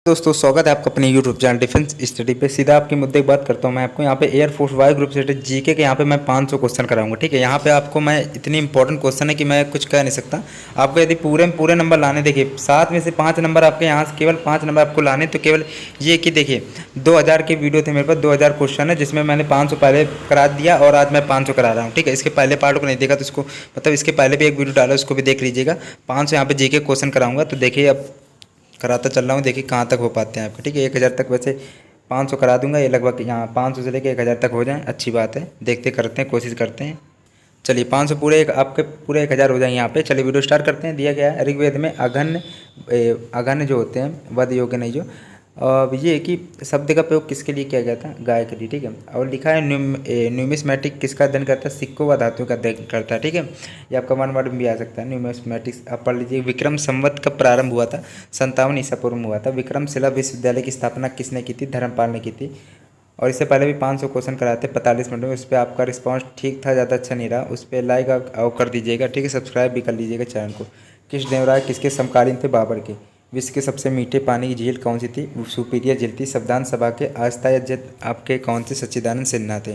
दोस्तों स्वागत है आपका अपने यूट्यूब चैनल डिफेंस स्टडी पे। सीधा आपके मुद्दे की बात करता हूँ मैं आपको। यहाँ पे एयरफोर्स वायु ग्रुप से जीके के यहाँ पे मैं 500 क्वेश्चन कराऊंगा। ठीक है, यहाँ पे आपको मैं इतनी इंपॉर्टेंट क्वेश्चन है कि मैं कुछ कह नहीं सकता। आपको यदि पूरे नंबर लाने, देखिए 7 में से 5 नंबर आपके यहाँ से, केवल 5 नंबर आपको लाने, तो केवल ये कि देखिए 2000 के वीडियो थे मेरे पास, 2000 क्वेश्चन है जिसमें मैंने 500 पहले करा दिया और आज मैं 500 करा रहा हूँ। ठीक है, इसके पहले पार्ट को नहीं देखा तो उसको मतलब इसके पहले भी एक वीडियो डाला, उसको भी देख लीजिएगा। 500 यहाँ पे जीके क्वेश्चन कराऊंगा, तो देखिए अब कराता चल रहा हूँ, देखिए कहाँ तक हो पाते हैं आपके। ठीक है, 1000 तक वैसे 500 करा दूंगा, ये लगभग यहाँ 500 से लेकर 1000 तक हो जाए, अच्छी बात है। देखते करते हैं, कोशिश करते हैं। चलिए 500 पूरे आपके पूरे 1000 हो जाएंगे यहाँ पे। चलिए वीडियो स्टार्ट करते हैं। दिया गया है ऋग्वेद में अघन्य जो होते हैं वध योग्य नहीं जो, ये है कि शब्द का प्रयोग किसके लिए किया गया था? गाय के लिए। ठीक है, और लिखा है न्यूमिस्मेटिक किसका अध्ययन करता है? सिक्कों व धातुओं का अध्ययन करता है। ठीक है, ये आपका वन वर्ड में भी आ सकता है न्यूमिस्मेटिक्स, आप पढ़ लीजिए। विक्रम संवत कब प्रारंभ हुआ था? 57 ईसा पूर्व में हुआ था। विक्रमशिला विश्वविद्यालय की स्थापना किसने की थी? धर्मपाल ने की थी। और इससे पहले भी 500 क्वेश्चन कराए थे 45 मिनट में, उस पर आपका रिस्पांस ठीक था, ज़्यादा अच्छा नहीं रहा। उस पर लाइक और कर दीजिएगा। ठीक है, सब्सक्राइब भी कर लीजिएगा चैनल को। कृष्णदेवराय किसके समकालीन थे? बाबर के। विश्व के सबसे मीठे पानी की झील कौन सी थी? सुपीरियर झील थी। संविधान सभा के अस्थायी अध्यक्ष आपके कौन से? सच्चिदानंद सिन्हा थे।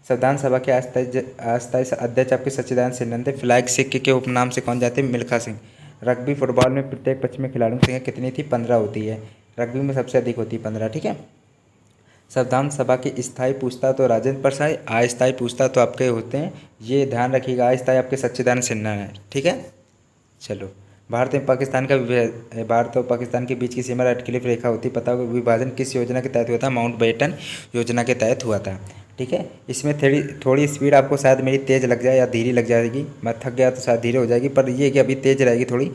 संविधान सभा के अस्थायी अध्यक्ष आपके सच्चिदानंद सिन्हा थे। फ्लैग सिक्के के उपनाम से कौन जाते? मिल्खा सिंह। रग्बी फुटबॉल में प्रत्येक पक्ष में खिलाड़ियों की संख्या कितनी थी? 15 होती है। रग्बी में सबसे अधिक होती है 15। ठीक है, संविधान सभा के स्थायी पूछता तो राजेंद्र प्रसाद, अस्थायी पूछता तो आपके होते हैं, ये ध्यान रखिएगा, अस्थायी आपके सच्चिदानंद सिन्हा है। ठीक है, चलो। भारत में पाकिस्तान का भारत और पाकिस्तान के बीच की सीमा रेड क्लिफ रेखा होती है, पता होगा। विभाजन किस योजना के तहत हुआ था? माउंटबेटन योजना के तहत हुआ था। ठीक है, इसमें थोड़ी स्पीड आपको शायद मेरी तेज़ लग जाए या धीरे लग जाएगी, मैं थक गया तो शायद धीरे हो जाएगी, पर ये कि अभी तेज़ रहेगी थोड़ी,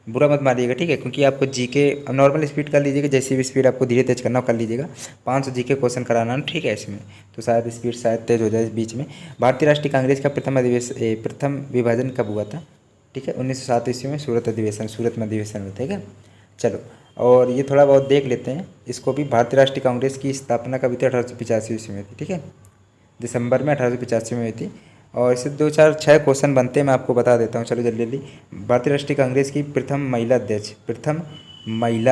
बुरा मत मारिएगा। ठीक है, क्योंकि आपको जीके नॉर्मल स्पीड कर लीजिएगा, जैसी भी स्पीड आपको धीरे तेज करना हो कर लीजिएगा। 500 जीके क्वेश्चन कराना है। ठीक है, इसमें तो शायद स्पीड शायद तेज हो जाए बीच में। भारतीय राष्ट्रीय कांग्रेस का प्रथम विभाजन कब हुआ था? ठीक है, 1907 ईस्वी में सूरत में अधिवेशन हुआ। ठीक है, चलो। और ये थोड़ा बहुत देख लेते हैं इसको भी। भारतीय राष्ट्रीय कांग्रेस की स्थापना कभी थी? 1885 ईस्वी में थी। ठीक है, दिसंबर में 1885 में हुई थी। और इससे 2 4 6 क्वेश्चन बनते हैं, मैं आपको बता देता हूँ। चलो जल्दी जल्दी। भारतीय राष्ट्रीय कांग्रेस की प्रथम महिला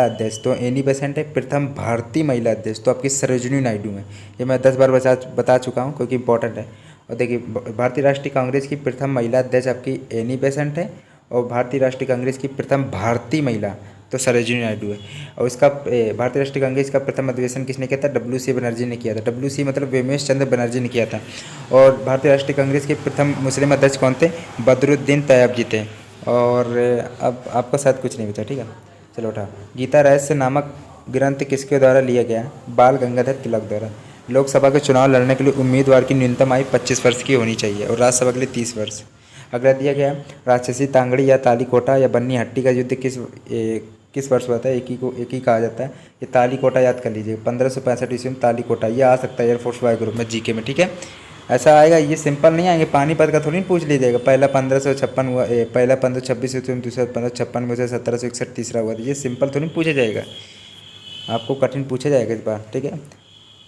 अध्यक्ष तो एनी बेसेंट है। प्रथम भारतीय महिला अध्यक्ष तो आपकी सरोजिनी नायडू है। ये मैं 10 बार बता चुका हूँ क्योंकि इंपॉर्टेंट है। और देखिए भारतीय राष्ट्रीय कांग्रेस की प्रथम महिला अध्यक्ष आपकी एनी बेसेंट है, और भारतीय राष्ट्रीय कांग्रेस की प्रथम भारतीय महिला तो सरोजिनी नायडू है। और इसका भारतीय राष्ट्रीय कांग्रेस का प्रथम अधिवेशन किसने किया था? WC बनर्जी ने किया था। WC मतलब वेमेश चंद्र बनर्जी ने किया था। और भारतीय राष्ट्रीय कांग्रेस के प्रथम मुस्लिम अध्यक्ष कौन थे? बदरुद्दीन तैयब जी थे। और अब आपका शायद कुछ नहीं बचा। ठीक है, चलो उठा। गीता रहस्य नामक ग्रंथ किसके द्वारा लिया गया? बाल गंगाधर तिलक द्वारा। लोकसभा के चुनाव लड़ने के लिए उम्मीदवार की न्यूनतम आयु 25 वर्ष की होनी चाहिए, और राज्यसभा के लिए 30 वर्ष। अगला दिया गया राक्षसी तांगड़ी या तालीकोटा या बन्नी हट्टी का युद्ध किस वर्ष हुआ था? एक ही कहा जाता है। ये तालीकोटा याद कर लीजिए, 1565 ईस्वी में तालीकोटा। ये आ सकता है एयरफोर्स वाई ग्रुप में जीके में। ठीक है, ऐसा आएगा, ये सिंपल नहीं आएंगे। पानीपत का थोड़ी पूछ लीजिएगा। पहला 1556 हुआ, पहला 1526 ईस्वी में, दूसरा 1556 में से 1761 तीसरा हुआ था। ये सिंपल थोड़ी पूछा जाएगा, आपको कठिन पूछा जाएगा इस बार। ठीक है,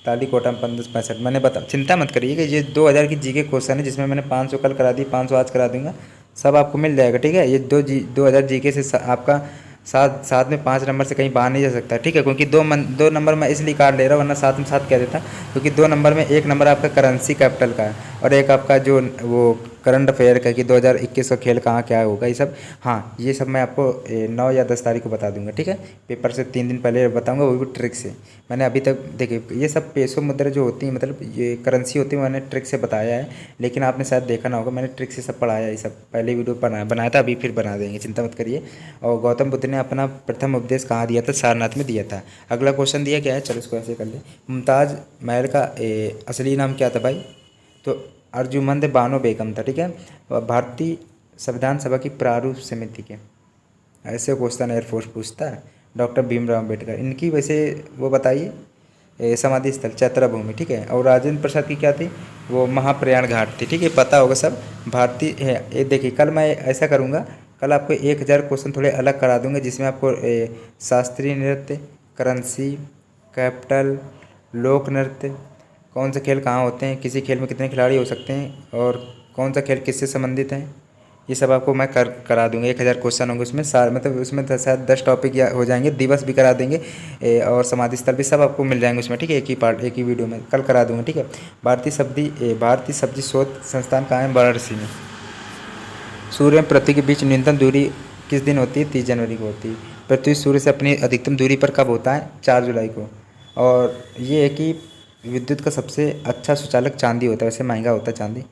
तालीकोटा में 1565 मैंने बता, चिंता मत करिएगा। ये 2000 की जीके क्वेश्चन है जिसमें मैंने 500 कल करा दी, 500 आज करा दूंगा, सब आपको मिल जाएगा। ठीक है, ये 2000 जीके से आपका साथ साथ में 5 नंबर से कहीं बाहर नहीं जा सकता। ठीक है, क्योंकि 2 नंबर मैं इसलिए काट ले रहा हूँ, वरना साथ में साथ कह देता, क्योंकि 2 नंबर में एक नंबर आपका करेंसी कैपिटल का है, और एक आपका जो वो करंट अफेयर का कि 2021 का खेल कहाँ क्या होगा, ये सब। हाँ, ये सब मैं आपको 9 या 10 तारीख को बता दूंगा। ठीक है, पेपर से 3 दिन पहले बताऊंगा, वो भी ट्रिक से। मैंने अभी तक देखिए ये सब पेसो मुद्रा जो होती है, मतलब ये करेंसी होती है, मैंने ट्रिक से बताया है, लेकिन आपने शायद देखा ना होगा, मैंने ट्रिक से सब पढ़ाया है। ये सब पहले वीडियो बनाया था, अभी फिर बना देंगे, चिंता मत करिए। और गौतम बुद्ध ने अपना प्रथम उपदेश कहाँ दिया था? सारनाथ में दिया था। अगला क्वेश्चन दिया गया है, चलो इसको ऐसे कर ले। मुमताज़ महल का असली नाम क्या था भाई? तो अर्जुमंद बानो बेगम था। ठीक है, भारतीय संविधान सभा की प्रारूप समिति के, ऐसे क्वेश्चन एयरफोर्स पूछता है। डॉक्टर भीमराव अम्बेडकर, इनकी वैसे वो बताइए समाधि स्थल चैत्रा भूमि। ठीक है, और राजेंद्र प्रसाद की क्या थी? वो महाप्रयाण घाट थी। ठीक है, पता होगा सब, भारतीय है। ये देखिए कल मैं ऐसा करूँगा, कल आपको 1000 क्वेश्चन थोड़े अलग करा दूंगा, जिसमें आपको शास्त्रीय नृत्य, करेंसी, कैपिटल, लोक नृत्य, कौन से खेल कहाँ होते हैं, किसी खेल में कितने खिलाड़ी हो सकते हैं, और कौन सा खेल किससे संबंधित है, ये सब आपको मैं करा दूंगा। 1000 क्वेश्चन होंगे उसमें, सारे मतलब उसमें शायद 10 टॉपिक या हो जाएंगे, दिवस भी करा देंगे और समाधि स्थल भी सब आपको मिल जाएंगे उसमें, ठीक है। एक ही पार्ट, एक ही वीडियो में कल करा दूंगा, ठीक है। भारतीय सब्जी शोध संस्थान कहाँ है? वाराणसी में। सूर्य और पृथ्वी के बीच न्यूनतम दूरी किस दिन होती है? 30 जनवरी को होती है। पृथ्वी सूर्य से अपनी अधिकतम दूरी पर कब होता है? 4 जुलाई को। और ये है कि विद्युत का सबसे अच्छा सुचालक चांदी होता है, वैसे महंगा होता है चांदी।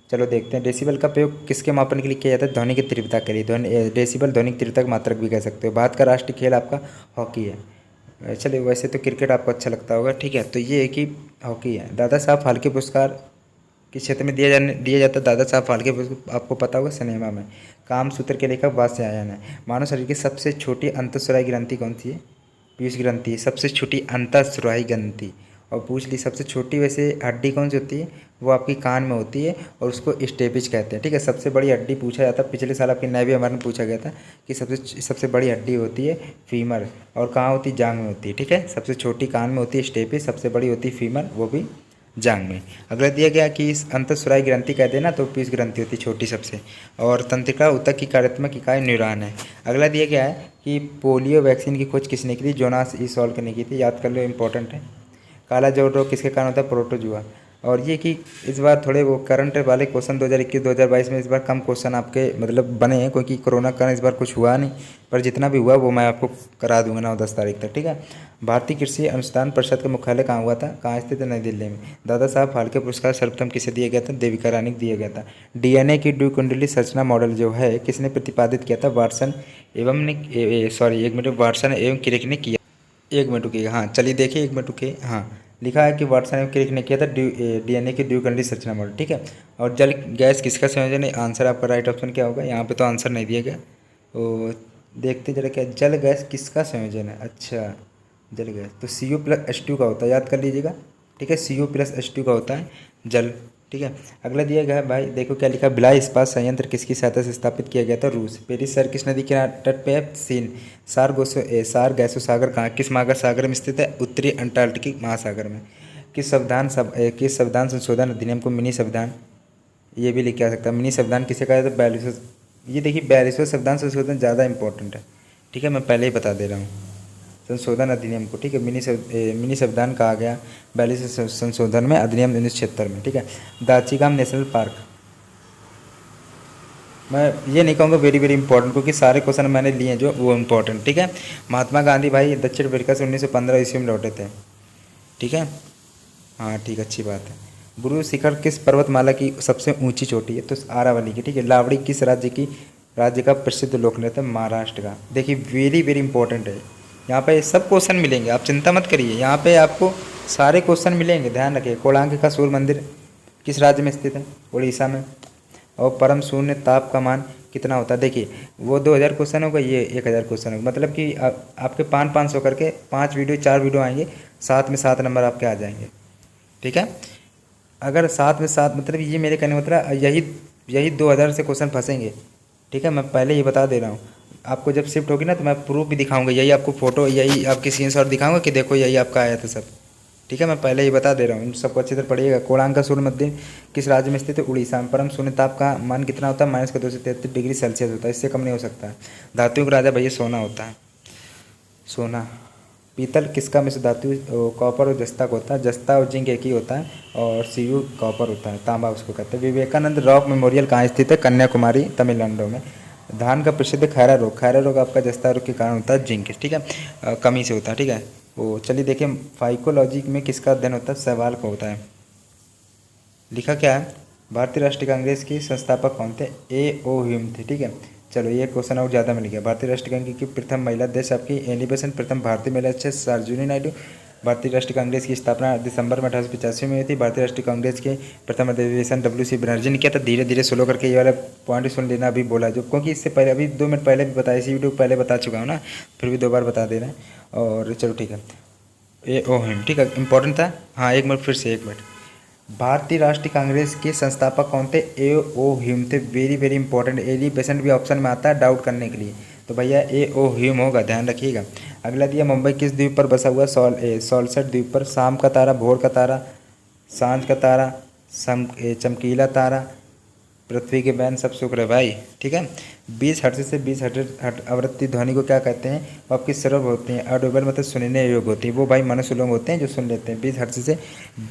चलो देखते हैं। डेसिबल का प्रयोग किसके मापन के लिए किया जाता है? ध्वनि की तीव्रता के लिए। डेसिबल ध्वनि की तीव्रता का मात्रक भी कह सकते हो। भारत का राष्ट्रीय खेल आपका हॉकी है। चलिए, वैसे तो क्रिकेट आपको अच्छा लगता होगा, ठीक है। तो ये है कि हॉकी है। दादा साहब फाल्के पुरस्कार किस क्षेत्र में दिया जाता है? दादा साहब फाल्के पुरस्कार आपको पता होगा, सिनेमा में। कामसूत्र के लेखक वात्स्यायन है। मानव शरीर की सबसे छोटी अंतःस्रावी ग्रंथि कौन सी है? पीयूष ग्रंथि। सबसे छोटी अंतःस्रावी ग्रंथि। और पूछ ली सबसे छोटी वैसे हड्डी कौन सी होती है? वो आपकी कान में होती है और उसको स्टेपिज कहते हैं, ठीक है। सबसे बड़ी हड्डी पूछा जाता है, पिछले साल आपकी नैवी हमारे में पूछा गया था कि सबसे बड़ी हड्डी होती है फीमर, और कहाँ होती है? जांग में होती है, ठीक है। सबसे छोटी कान में होती है स्टेपिज, सबसे बड़ी होती है फीमर, वो भी जांग में। अगला दिया गया कि इस अंतःस्रावी ग्रंथि कहते हैं ना, तो पीयूष ग्रंथि होती है छोटी सबसे। और तंत्रिका ऊतक की कार्यात्मक इकाई न्यूरॉन है। अगला दिया गया है कि पोलियो वैक्सीन की खोज किसने की थी? जोनास ई सॉल्ट ने की थी, याद कर लो, इंपॉर्टेंट है। काला जोड़ रोग किसके कारण होता है? प्रोटोजुआ। और ये कि इस बार थोड़े वो करंट वाले क्वेश्चन 2021-2022 में इस बार कम क्वेश्चन आपके मतलब बने हैं, क्योंकि कोरोना के कारण इस बार कुछ हुआ नहीं। पर जितना भी हुआ वो मैं आपको करा दूंगा 9-10 तारीख तक, ठीक है। भारतीय कृषि अनुसंधान परिषद का मुख्यालय कहाँ हुआ था? कहाँ स्थित है? नई दिल्ली में। दादा साहब फाल्के पुरस्कार सर्वप्रथम किसे दिया गया था? देविका रानी को दिया गया था। डीएनए की द्विकुंडली संरचना मॉडल जो है किसने प्रतिपादित किया था? वाटसन एवं वाटसन एवं क्रिक ने किया। 1 मिनट रुकिए, हाँ चलिए देखिए, 1 मिनट रुकिए। हाँ, लिखा है कि वाटसन एवं क्रिक ने किया था डीएनए की द्विखंडी संरचना मॉडल, ठीक है। और जल गैस किसका संयोजन है? आंसर आपका राइट ऑप्शन क्या होगा? यहाँ पे तो आंसर नहीं दिया गया, तो देखते जरा क्या जल गैस किसका संयोजन है। अच्छा, जल गैस तो CO+H2 का होता है, याद कर लीजिएगा, ठीक है। CO+H2 का होता है जल, ठीक है। अगला दिया गया है भाई, देखो क्या लिखा है। भिलाई इस्पात संयंत्र किसकी सहायता से स्थापित किया गया था? रूस। पेरिस शहर किस नदी के तट पे है? सीन। सार गैसो सागर कहाँ, किस महासागर में स्थित है? उत्तरी अंटार्कटिक महासागर में। किस संविधान संशोधन अधिनियम को मिनी संविधान, ये भी लिख के आ सकता है। मिनी संविधान किसे कहा जाता है? 42वां। ये देखिए 42वां संविधान संशोधन ज़्यादा इंपॉर्टेंट है, ठीक है, मैं पहले ही बता दे रहा हूँ। संशोधन अधिनियम को, ठीक है, मिनी संविधान कहा गया 42वें संशोधन में, अधिनियम 1976 में, ठीक है। दाचीगाम नेशनल पार्क, मैं ये नहीं कहूँगा वेरी वेरी इंपॉर्टेंट, क्योंकि सारे क्वेश्चन मैंने लिए जो वो इंपॉर्टेंट, ठीक है। महात्मा गांधी भाई दक्षिण अफ्रीका से 1915 ईस्वी में लौटे थे, ठीक है। हाँ ठीक, अच्छी बात है। गुरु शिखर किस पर्वतमाला की सबसे ऊंची चोटी है? तो आरावली की, ठीक है। लावड़ी किस राज्य का प्रसिद्ध लोक नृत्य? महाराष्ट्र का। देखिए वेरी वेरी इंपॉर्टेंट है, यहाँ पे सब क्वेश्चन मिलेंगे, आप चिंता मत करिए, यहाँ पे आपको सारे क्वेश्चन मिलेंगे, ध्यान रखिए। कोणार्क का सूर्य मंदिर किस राज्य में स्थित है? उड़ीसा में। और परम शून्य ताप का मान कितना होता है? देखिए वो 2000 क्वेश्चन होगा, ये 1000 क्वेश्चन होगा, मतलब कि आपके 500 करके 5 वीडियो 4 वीडियो आएंगे, 7 में 7 नंबर आपके आ जाएंगे, ठीक है। अगर 7 में 7 मतलब ये मेरे कहने मतलब यही 2000 से क्वेश्चन फंसेंगे, ठीक है। मैं पहले ही बता दे रहा हूँ, आपको जब शिफ्ट होगी ना तो मैं प्रूफ भी दिखाऊंगा, यही आपको फोटो, यही आपकी स्क्रीनशॉट दिखाऊंगा कि देखो यही आपका आया था सब, ठीक है। मैं पहले ही बता दे रहा हूँ, इन सबको अच्छी तरह पढ़िएगा। कोणार्क का सूर्य मंदिर किस राज्य में स्थित है? उड़ीसा में। परम शून्य ताप का मान कितना होता है? -233 डिग्री सेल्सियस होता है, इससे कम नहीं हो सकता है। धातुओं का राजा भैया सोना होता है, सोना। पीतल किसका मिश्र धातु? कॉपर और जस्ता का होता है, जस्ता और जिंक एक ही होता है, और Cu कॉपर होता है, तांबा उसको कहते हैं। विवेकानंद रॉक मेमोरियल कहाँ स्थित है? कन्याकुमारी, तमिलनाडु में। धान का प्रसिद्ध खैरा रोग आपका जस्ता रोग के कारण होता है, जिंक, ठीक है, कमी से होता है, ठीक है। वो चलिए देखिए, फाइकोलॉजी में किसका अध्ययन होता है? शैवाल का होता है। लिखा क्या है? भारतीय राष्ट्रीय कांग्रेस की संस्थापक कौन थे? A.O. ह्यूम थे, ठीक है। चलो ये क्वेश्चन और ज़्यादा मिल गया। भारतीय राष्ट्रीय कांग्रेस की प्रथम महिला अध्यक्ष आपकी एनी बेसेंट, प्रथम भारतीय महिला अध्यक्ष सरोजिनी नायडू। भारतीय राष्ट्रीय कांग्रेस की स्थापना दिसंबर में 1885 में हुई थी। भारतीय राष्ट्रीय कांग्रेस के प्रथम अधिवेशन WC बनर्जी ने किया था। धीरे धीरे स्लो करके ये वाला पॉइंट सुन लेना, अभी बोला जो, क्योंकि इससे पहले अभी 2 मिनट पहले भी बताया, इसी वीडियो पहले बता चुका हूँ ना, फिर भी 2 बार बता दे रहे हैं। और चलो ठीक है, A.O. ह्यूम, ठीक है, इंपॉर्टेंट था। हाँ 1 मिनट, फिर से 1 मिनट। भारतीय राष्ट्रीय कांग्रेस के संस्थापक कौन थे? A.O. ह्यूम थे, वेरी वेरी इंपॉर्टेंट, एली पेशेंट भी ऑप्शन में आता है डाउट करने के लिए, तो भैया A.O. ह्यूम होगा, ध्यान रखिएगा। अगला दिया, मुंबई किस द्वीप पर बसा हुआ? सॉल्सट द्वीप पर। शाम का तारा, भोर का तारा, सांझ का तारा, चमकीला तारा, पृथ्वी के बहन सब शुक्र है भाई, ठीक है। 20 हर्ट्ज से 20 हर्ट्ज आवृत्ति ध्वनि को क्या कहते हैं? वो आपकी सरल होती हैं, ऑडिबल मतलब सुनने योग्य होती है। वो भाई मनुष्य लोग होते हैं जो सुन लेते हैं 20 हर्ट्ज से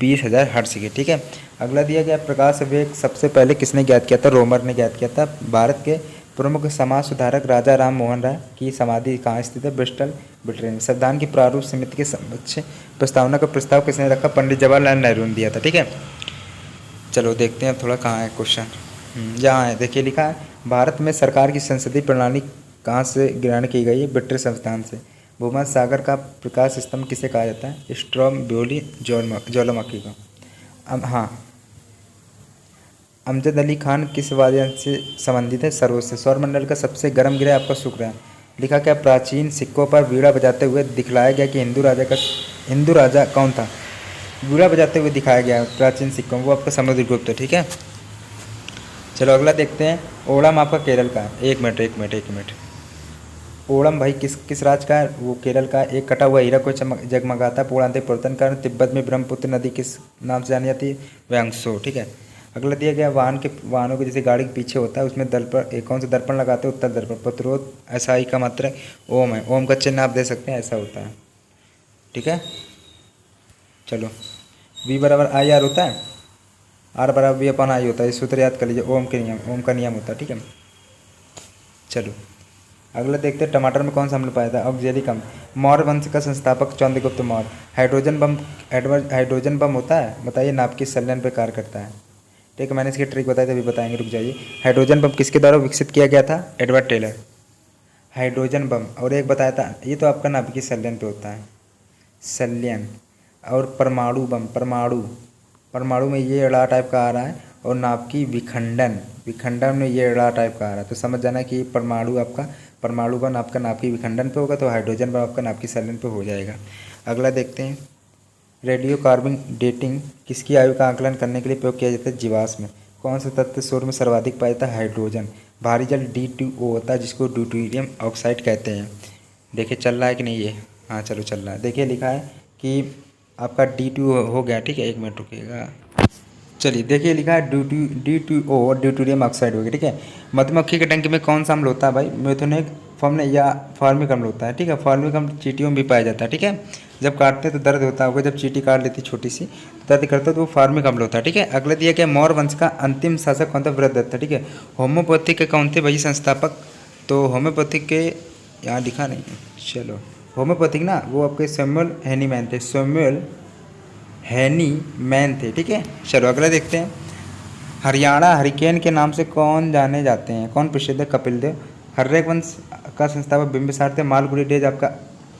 20,000 हर्ट्ज की, ठीक है। अगला दिया गया प्रकाश वेग सबसे पहले किसने ज्ञात किया था? रोमर ने ज्ञात किया था। भारत के प्रमुख समाज सुधारक राजा राम मोहन राय की समाधि कहाँ स्थित है? Bristol, Britain. संविधान की प्रारूप समिति के समक्ष प्रस्तावना का प्रस्ताव किसने रखा? पंडित जवाहरलाल नेहरू ने दिया था, ठीक है। चलो देखते हैं अब थोड़ा कहाँ है क्वेश्चन। यहाँ है, देखिए लिखा है भारत में सरकार की संसदीय प्रणाली कहाँ से ग्रहण की गई है? ब्रिटिश संस्थान से। भूमध्य सागर का प्रकाश स्तंभ किसे कहा जाता है? स्ट्रोम्बोली ज्वालामुखी को। अब हाँ, अमजद अली खान किस वाद्ययंत्र से संबंधित है? सरोद से। सौरमंडल का सबसे गर्म ग्रह आपका शुक्र है। लिखा क्या प्राचीन सिक्कों पर वीणा बजाते हुए दिखलाया गया कि हिंदू राजा कौन था? वीणा बजाते हुए दिखाया गया प्राचीन सिक्कों, वो आपका समुद्रगुप्त है, ठीक है। चलो अगला देखते हैं। ओणम आपका केरल का है। एक मिनट। ओणम भाई किस राज्य का है? वो केरल का। एक कटा हुआ हीरा को जगमगाता पौराणिक परिवर्तन कारण तिब्बत में ब्रह्मपुत्र नदी किस नाम से जानी जाती है? व्यंगसो, ठीक है। अगला दिया गया वाहनों के जैसे गाड़ी के पीछे होता है उसमें दर्पण, कौन सा दर्पण लगाते हैं? उत्तर दर्पण। प्रतिरोध SI का मात्रक ओम है। ओम का चिन्ह आप दे सकते हैं, ऐसा होता है, ठीक है। चलो V बराबर IR होता है, R बराबर V/I होता है। सूत्र याद कर लीजिए, ओम का नियम होता है, ठीक है। चलो अगला देखते हैं। टमाटर में कौन सा अम्ल पाया था? ऑक्जेलिक अम्ल। मौर्य वंश का संस्थापक चंद्रगुप्त मौर्य। हाइड्रोजन बम होता है, बताइए नाभिक किस संलयन पर कार्य करता है? ठीक है, मैंने इसकी ट्रिक बताई तभी बताएंगे, रुक जाइए। हाइड्रोजन बम किसके द्वारा विकसित किया गया था? Edward Teller. Hydrogen bomb. और एक बताया था, ये तो आपका नाभिकीय संलयन पे होता है, संलयन। और परमाणु बम, परमाणु में ये अड़ा टाइप का आ रहा है, और नाभिकीय विखंडन में ये अड़ा टाइप का आ रहा है। तो समझ जाना कि परमाणु बम आपका नाभिकीय विखंडन पे होगा, तो हाइड्रोजन बम आपका नाभिकीय संलयन पे हो जाएगा। अगला देखते हैं। रेडियो कार्बन डेटिंग किसकी आयु का आकलन करने के लिए प्रयोग किया जाता है? जीवाश्म में। कौन सा तत्व सौर में सर्वाधिक पाया जाता है? हाइड्रोजन। भारी जल D2O होता है जिसको ड्यूटेरियम ऑक्साइड कहते हैं। देखिए चल रहा है कि नहीं ये? हाँ चलो चल रहा है। देखिए लिखा है कि आपका D2O हो गया, ठीक है। एक मिनट रुकिएगा, चलिए देखिए लिखा है D2O ड्यूटेरियम ऑक्साइड हो गया, ठीक है। मधुमक्खी के डंक में कौन सा अम्ल होता है भाई? मेथोनिक फॉर्म या फॉर्मिक अम्ल होता है, ठीक है। फॉर्मिक अम्ल चींटियों में भी पाया जाता है, ठीक है। जब काटते हैं तो दर्द होता होगा, जब चींटी काट लेती छोटी सी दर्द करता है तो वो फॉर्मिक अम्ल होता है, ठीक है। अगला दिया गया मौर्य वंश का अंतिम शासक कौन था? वृद्धदत्त, ठीक है। होम्योपैथिक के कौन थे भाई संस्थापक? तो होम्योपैथिक के यहाँ लिखा नहीं है, चलो होम्योपैथिक ना, वो आपके सैमुअल हैनीमैन थे, ठीक है। चलो अगला देखते हैं। हरियाणा हरिकेन के नाम से कौन जाने जाते हैं? कौन प्रसिद्ध है? कपिल देव। हर्यक वंश का संस्थापक बिंबिसार थे। मालगुडी डेज आपका,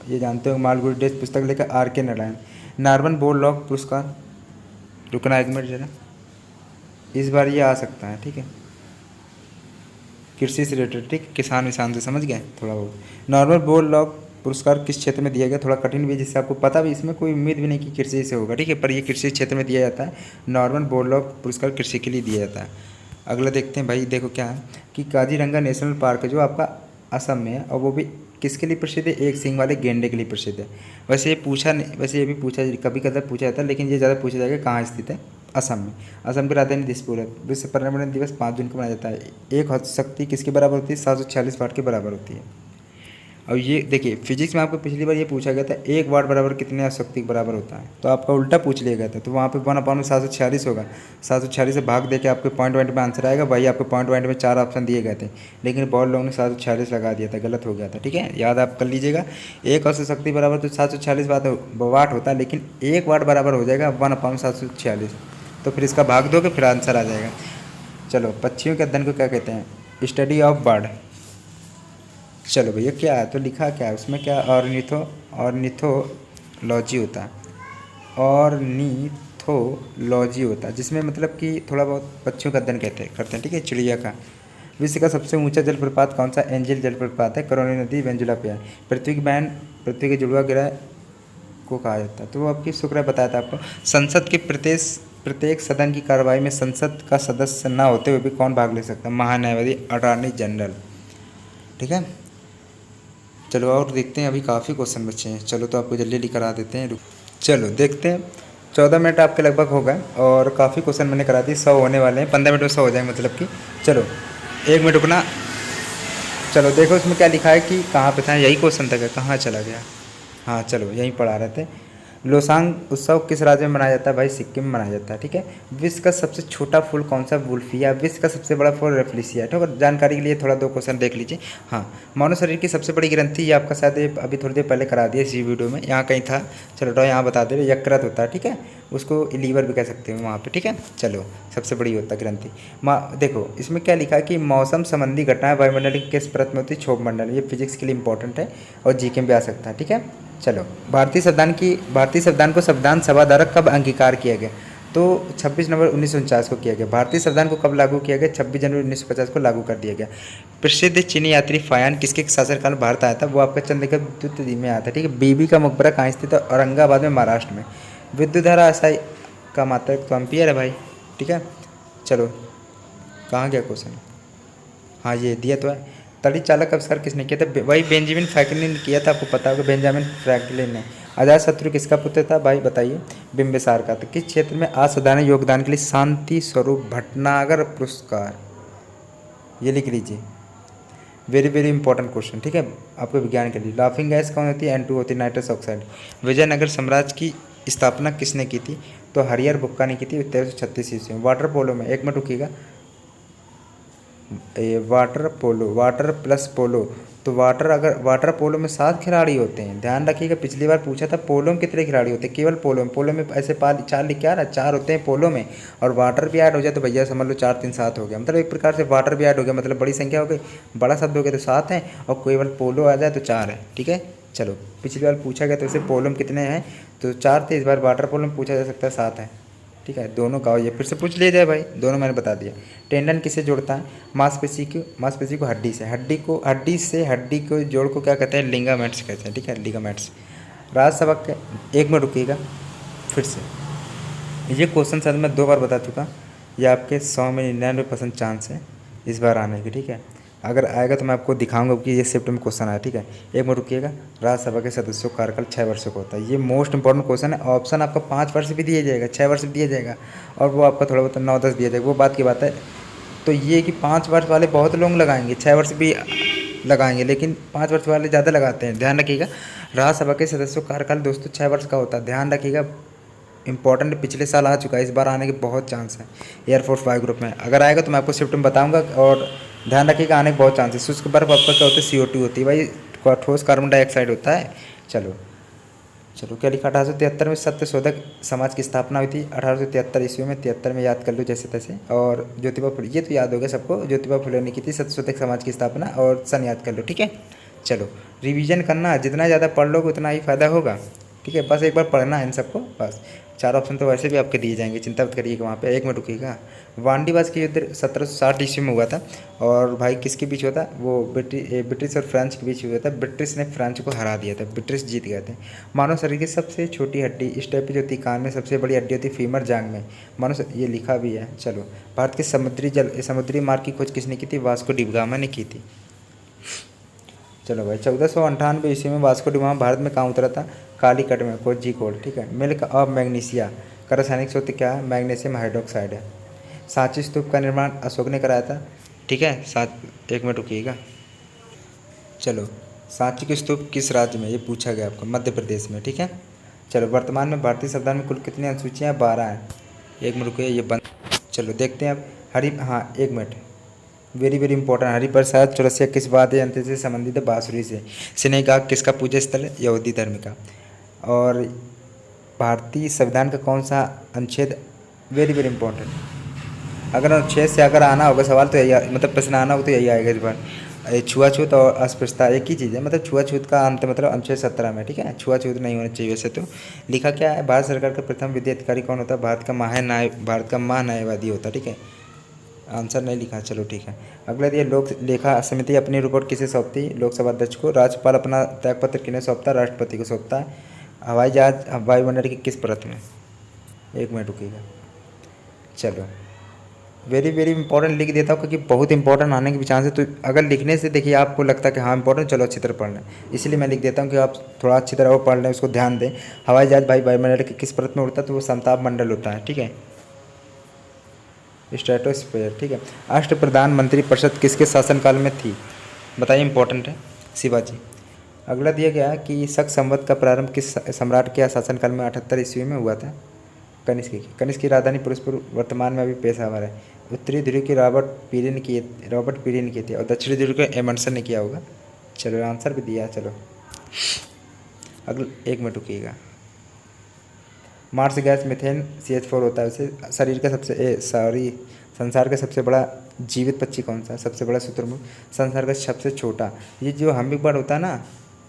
ये जानते हो मालगुडी डेज पुस्तक लेकर RK नारायण। नार्मन बोरलॉग पुरस्कार, रुकना एक मिनट जरा, इस बार ये आ सकता है, ठीक है। कृषि से रिलेटेड, ठीक, किसान विसान से समझ गए थोड़ा बहुत। नॉर्मन बोरलॉग पुरस्कार किस क्षेत्र में दिया गया? थोड़ा कठिन भी, जिससे आपको पता भी, इसमें कोई उम्मीद भी नहीं कि कृषि से होगा, ठीक है, पर ये कृषि क्षेत्र में दिया जाता है। नॉर्मन बोरलॉग पुरस्कार कृषि के लिए दिया जाता है। अगला देखते हैं भाई, देखो क्या है कि काजीरंगा नेशनल पार्क है जो आपका असम में है, और वो भी किसके लिए प्रसिद्ध है? एक सींग वाले गेंडे के लिए प्रसिद्ध है। वैसे ये भी पूछा कभी कभी पूछा जाता है, लेकिन ये ज़्यादा पूछा जाएगा कहाँ स्थित है? असम में। असम की राजधानी दिसपुर है। विश्व पर्यावरण दिवस 5 जून को मनाया जाता है। एक हद शक्ति किसके बराबर होती है? 746 वाट के बराबर होती है। और ये देखिए फिजिक्स में आपको पिछली बार ये पूछा गया था 1 वाट बराबर कितने शक्ति के बराबर होता है, तो आपका उल्टा पूछ लिया गया था। तो वहाँ पे 1/746 होगा, 746 से भाग दे के आपके पॉइंट में आंसर आएगा। भाई आपके पॉइंट में 4 ऑप्शन दिए गए थे, लेकिन बहुत लोगों ने 746 लगा दिया था, गलत हो गया था, ठीक है, याद आप कर लीजिएगा। एक औसत शक्ति बराबर तो 746 वाट होता है, लेकिन 1 वाट बराबर हो जाएगा 1/746। तो फिर इसका भाग दोगे फिर आंसर आ जाएगा। चलो पक्षियों के अध्ययन को क्या कहते हैं? Study of bird. चलो भैया क्या है, तो लिखा क्या है उसमें? क्या ऑर्निथोलॉजी होता है, ऑर्निथोलॉजी होता है, जिसमें मतलब कि थोड़ा बहुत पक्षियों का अध्ययन करते हैं, ठीक है, चिड़िया का। विश्व का सबसे ऊंचा जलप्रपात कौन सा? एंजल जलप्रपात है, करौली नदी वेंजुला पे है। पृथ्वी की बहन, पृथ्वी के जुड़वा ग्रह को कहा जाता है, तो वो आपकी शुक्र बताया था आपको। संसद के प्रत्येक सदन की कार्रवाई में संसद का सदस्य न होते हुए भी कौन भाग ले सकता है? महान्यायवादी, अटॉर्नी जनरल, ठीक है। चलो और देखते हैं, अभी काफ़ी क्वेश्चन बचे हैं। चलो तो आपको जल्दी जल्दी करा देते हैं। चलो देखते हैं। 14 मिनट आपके लगभग हो गए और काफ़ी क्वेश्चन मैंने करा दिए, 100 होने वाले हैं, 15 मिनट में 100 हो जाएंगे मतलब कि। चलो 1 मिनट रुकना। चलो देखो इसमें क्या लिखा है कि कहाँ पे था, यही क्वेश्चन था क्या, कहाँ चला गया। हाँ चलो यहीं पढ़ा रहे थे। लोसांग उत्सव किस राज्य में मनाया जाता है भाई, सिक्किम में मनाया जाता है, ठीक है। विश्व का सबसे छोटा फूल कौन सा, वुल्फिया। विश्व का सबसे बड़ा फूल रेफ्लिसिया, ठीक है। जानकारी के लिए थोड़ा 2 क्वेश्चन देख लीजिए। हाँ, मानव शरीर की सबसे बड़ी ग्रंथि, ये आपका शायद ये अभी थोड़ी देर पहले करा दिया इसी वीडियो में, यहाँ कहीं था। चलो तो यहाँ बता दे रहे, यकृत होता है, ठीक है। उसको लीवर भी कह सकते हैं वहाँ पे, ठीक है। चलो सबसे बड़ी होता है ग्रंथि। देखो इसमें क्या लिखा है कि मौसम संबंधी घटनाएं वायुमंडल की किस परत में होती है, क्षोभ मंडल। ये फिजिक्स के लिए इंपॉर्टेंट है और जीके में भी आ सकता है, ठीक है। चलो भारतीय संविधान को संविधान सभा द्वारा कब अंगीकार किया गया, तो 26 नवंबर 1949 को किया गया। भारतीय संविधान को कब लागू किया गया, 26 जनवरी 1950 को लागू कर दिया गया। प्रसिद्ध चीनी यात्री फायान किसके शासनकाल में भारत आया था, वो आपका चंद्रगुप्त द्वितीय में आया था, ठीक है। बीबी का मकबरा कहाँ स्थित है, औरंगाबाद में, महाराष्ट्र में। विद्युत धारा एसआई का मात्रक तो एम्पियर है भाई, ठीक है। चलो कहाँ गया क्वेश्चन, हाँ ये दिया तो है। तड़ी चालक आविष्कार किसने किया था, वही बेंजामिन फ्रैंकलिन ने किया था, आपको पता होगा बेंजामिन फ्रैंकलिन ने। अजात शत्रु किसका पुत्र था भाई बताइए, बिंबिसार का। तो किस क्षेत्र में असाधारण योगदान के लिए शांति स्वरूप भटनागर पुरस्कार, ये लिख लीजिए, वेरी वेरी इंपॉर्टेंट क्वेश्चन, ठीक है, आपको विज्ञान के लिए। लाफिंग गैस कौन होती है, N2 होती है, नाइट्रस ऑक्साइड। विजयनगर साम्राज्य की स्थापना किसने की थी, तो हरिहर बुक्का ने की थी 1336 ईस्वी में। वाटर पोलो में, 1 मिनट रुकिएगा, वाटर प्लस पोलो, तो वाटर पोलो में 7 खिलाड़ी होते हैं, ध्यान रखिएगा। पिछली बार पूछा था पोलो में कितने खिलाड़ी होते हैं, केवल पोलो में ऐसे 4 लिख के आ रहा है, 4 होते हैं पोलो में, और वाटर भी ऐड हो जाए तो भैया समझ लो 4 3 7 हो गया, मतलब एक प्रकार से वाटर भी ऐड हो गया, मतलब बड़ी संख्या हो गई, बड़ा शब्द हो गया तो 7 है, और केवल पोलो आ जाए तो 4 है, ठीक है। चलो पिछली बार पूछा गया तो वैसे पोलो में कितने हैं, तो 4 थे, इस बार वाटर पोलो में पूछा जा सकता है 7 है, ठीक है। दोनों का ये फिर से पूछ लिया जाए भाई, दोनों मैंने बता दिया। टेंडन किसे जोड़ता है, मांसपेशी को हड्डी से, हड्डी को जोड़ को क्या कहते हैं, लिगामेंट्स कहते हैं, ठीक है, लिगामेंट्स। राज्यसभा के, 1 मिनट रुकिएगा, फिर से ये क्वेश्चन शायद मैं 2 बार बता चुका, ये आपके 100 में 99% चांस है इस बार आने की, ठीक है। अगर आएगा तो मैं आपको दिखाऊंगा कि ये शिफ्ट में क्वेश्चन आया, ठीक है। 1 मिनट रुकिएगा। राज्यसभा के सदस्यों का कार्यकाल 6 वर्षों का होता है, ये मोस्ट इंपॉर्टेंट क्वेश्चन है। ऑप्शन आपका 5 वर्ष भी दिया जाएगा, 6 वर्ष भी दिया जाएगा, और वो आपका थोड़ा बहुत 9-10 दिया जाएगा, वो बात की बात है। तो ये कि 5 वर्ष वाले बहुत लोग लगाएंगे, 6 वर्ष भी लगाएंगे, लेकिन 5 वर्ष वाले ज़्यादा लगाते हैं, ध्यान रखिएगा। राज्यसभा के सदस्यों का कार्यकाल दोस्तों 6 वर्ष का होता है, ध्यान रखिएगा। इंपॉर्टेंट, पिछले साल आ चुका है, इस बार आने के बहुत चांस है एयरफोर्स वाई ग्रुप में। अगर आएगा तो मैं आपको शिफ्ट में बताऊंगा, और ध्यान रखिएगा आने के बहुत चांस है। शुष्क बर्फ आपका क्या होता है, CO2 होती है भाई, ठोस कार्बन डाइऑक्साइड होता है। चलो क्या लिखा, 1873 में सत्यशोधक समाज की स्थापना हुई थी, 1873 ईस्वी में, 73 में याद कर लो जैसे तैसे। और ज्योतिबा फुले, ये तो याद होगा सबको, ज्योतिबा फुले ने की थी सत्यशोधक समाज की स्थापना, और सन याद कर लो, ठीक है। चलो रिवीजन करना, जितना ज़्यादा पढ़ लोगे उतना ही फायदा होगा, ठीक है। बस एक बार पढ़ना है इन सबको, बस। 4 ऑप्शन तो वैसे भी आपके दिए जाएंगे, चिंता मत करिएगा वहाँ पे। 1 मिनट रुकिएगा। वांडीबाज की युद्ध 1760 ईस्वी में हुआ था, और भाई किसके बीच हुआ था, वो ब्रिटिश और फ्रेंच के बीच हुआ था। ब्रिटिश ने फ्रेंच को हरा दिया था, ब्रिटिश जीत गए थे। मानव शरीर की सबसे छोटी हड्डी, इस टाइप की जो होती है कान में, सबसे बड़ी हड्डी होती है फीमर जांग में, ये लिखा भी है। चलो भारत के समुद्री मार्ग की खोज किसने की थी, वास्को डी गामा ने की थी। चलो भाई 1498 ईस्वी में वास्को डी गामा भारत में कहाँ उतरा था, कालीकट में, कोझिकोड, ठीक है। मिल्क ऑफ मैग्नीशिया का रासायनिक सूत्र क्या है, मैग्नीशियम हाइड्रोक्साइड है। सांची स्तूप का निर्माण अशोक ने कराया था, ठीक है। 1 मिनट रुकिएगा। चलो सांची के स्तूप किस राज्य में, ये पूछा गया आपको, मध्य प्रदेश में, ठीक है। चलो वर्तमान में भारतीय संविधान में कुल कितनी अनुसूचियाँ, 12 हैं। 1 मिनट रुकिए, ये बंद। चलो देखते हैं अब। हाँ 1 minute, very very important. Hariprasad Chaurasia किस वाद्य यंत्र से संबंधित है, बांसुरी से। सिनेगाग किसका पूजा स्थल है, यहूदी धर्म का। और भारतीय संविधान का कौन सा अनुच्छेद, वेरी वेरी इंपॉर्टेंट। अगर अनुच्छेद से अगर आना होगा सवाल तो यही, मतलब प्रश्न आना होगा तो यही आएगा इस बार। छुआछूत और अस्पृश्यता एक ही चीज़ है, मतलब छुआछूत का अंत मतलब अनुच्छेद 17 में, ठीक है। छुआछूत नहीं होना चाहिए वैसे तो। लिखा क्या है, भारत सरकार का प्रथम विधि अधिकारी कौन होता है, भारत का महान्यायवादी होता है, ठीक है। आंसर नहीं लिखा, चलो ठीक है। अगला दिया, लोक लेखा समिति अपनी रिपोर्ट किसे सौंपती, लोकसभा अध्यक्ष को। राज्यपाल अपना त्यागपत्र किन्हें सौंपता, राष्ट्रपति को सौंपता है। हवाई जहाज वायुमंडल की किस परत में, 1 मिनट रुकिएगा। चलो वेरी वेरी इंपॉर्टेंट लिख देता हूँ, क्योंकि बहुत इंपॉर्टेंट आने के भी चांस है। तो अगर लिखने से देखिए आपको लगता है कि हाँ इंपॉर्टेंट, चलो अच्छी तरह पढ़ लें, इसलिए मैं लिख देता हूँ कि आप थोड़ा अच्छी तरह वो पढ़ लें, उसको ध्यान दें। हवाई जहाज भाई वायुमंडल के किस परत में उड़ता है? तो वो समताप मंडल होता है, ठीक है, स्ट्रेटोस्फेयर, ठीक है। अष्ट प्रधानमंत्री परिषद किसके शासनकाल में थी? बताइए, इंपॉर्टेंट है, शिवाजी। अगला दिया गया कि शक संवत का प्रारंभ किस सम्राट के शासनकाल में 78 ईस्वी में हुआ था? कनिष्क की। कनिष्क की राजधानी फिरोजपुर वर्तमान में अभी पेशावर है। उत्तरी ध्रुव की रॉबर्ट पीरी ने की थी, और दक्षिणी ध्रुव को एमंडसन ने किया होगा। चलो आंसर भी दिया, चलो अगला 1 मिनट रुकिएगा। मार्स गैस मीथेन CH4 होता है उसे। शरीर का संसार का सबसे बड़ा जीवित पक्षी कौन सा है? सबसे बड़ा शुतुरमुर्ग। संसार का सबसे छोटा, ये जो हमिंग बर्ड होता है ना,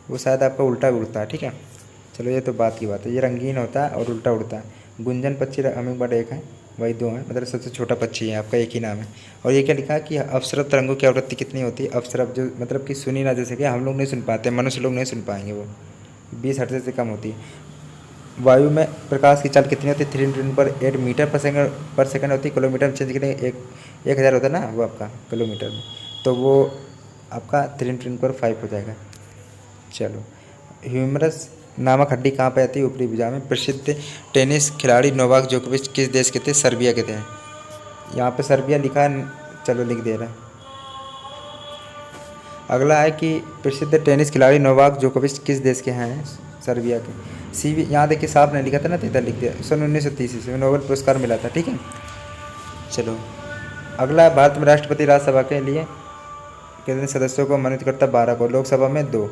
वो शायद आपका उल्टा उड़ता है, ठीक है। चलो ये तो बात की बात है, ये रंगीन होता है और उल्टा उड़ता है। गुंजन पक्षी हमिंग बर्ड एक है, वही 2 हैं, मतलब सबसे छोटा पक्षी है आपका, एक ही नाम है। और ये क्या लिखा है कि अवसरव तरंगों की आवृत्ति कितनी होती है? अवसरव जो मतलब कि सुनी ना, जैसे कि हम लोग नहीं सुन पाते, मनुष्य लोग नहीं सुन पाएंगे, वो 20 हर्ट्ज से कम होती है। वायु में प्रकाश की चाल कितनी होती है? 3 × 8 मीटर पर सेकंड होती है। किलोमीटर में चेंज करेंगे, 1000 होता है ना वो आपका किलोमीटर में, तो वो आपका 3 × 5 हो जाएगा। चलो, ह्यूमरस नामक हड्डी कहाँ पे आती है? ऊपरी भुजा में। प्रसिद्ध टेनिस खिलाड़ी नोवाक जोकोविच किस देश के थे? सर्बिया के थे। यहाँ पे सर्बिया लिखा है, चलो लिख दे रहा है। अगला है कि प्रसिद्ध टेनिस खिलाड़ी नोवाक जोकोविच किस देश के हैं? सर्बिया के। CV यहाँ देखिए, साहब ने लिखा था ना, तो इधर लिख दिया। सन 1930 ईस्वी में नोबेल पुरस्कार मिला था, ठीक है। चलो अगला है, भारत में राष्ट्रपति राज्यसभा के लिए कितने सदस्यों को मनोनीत करता है? 12 को। लोकसभा में 2,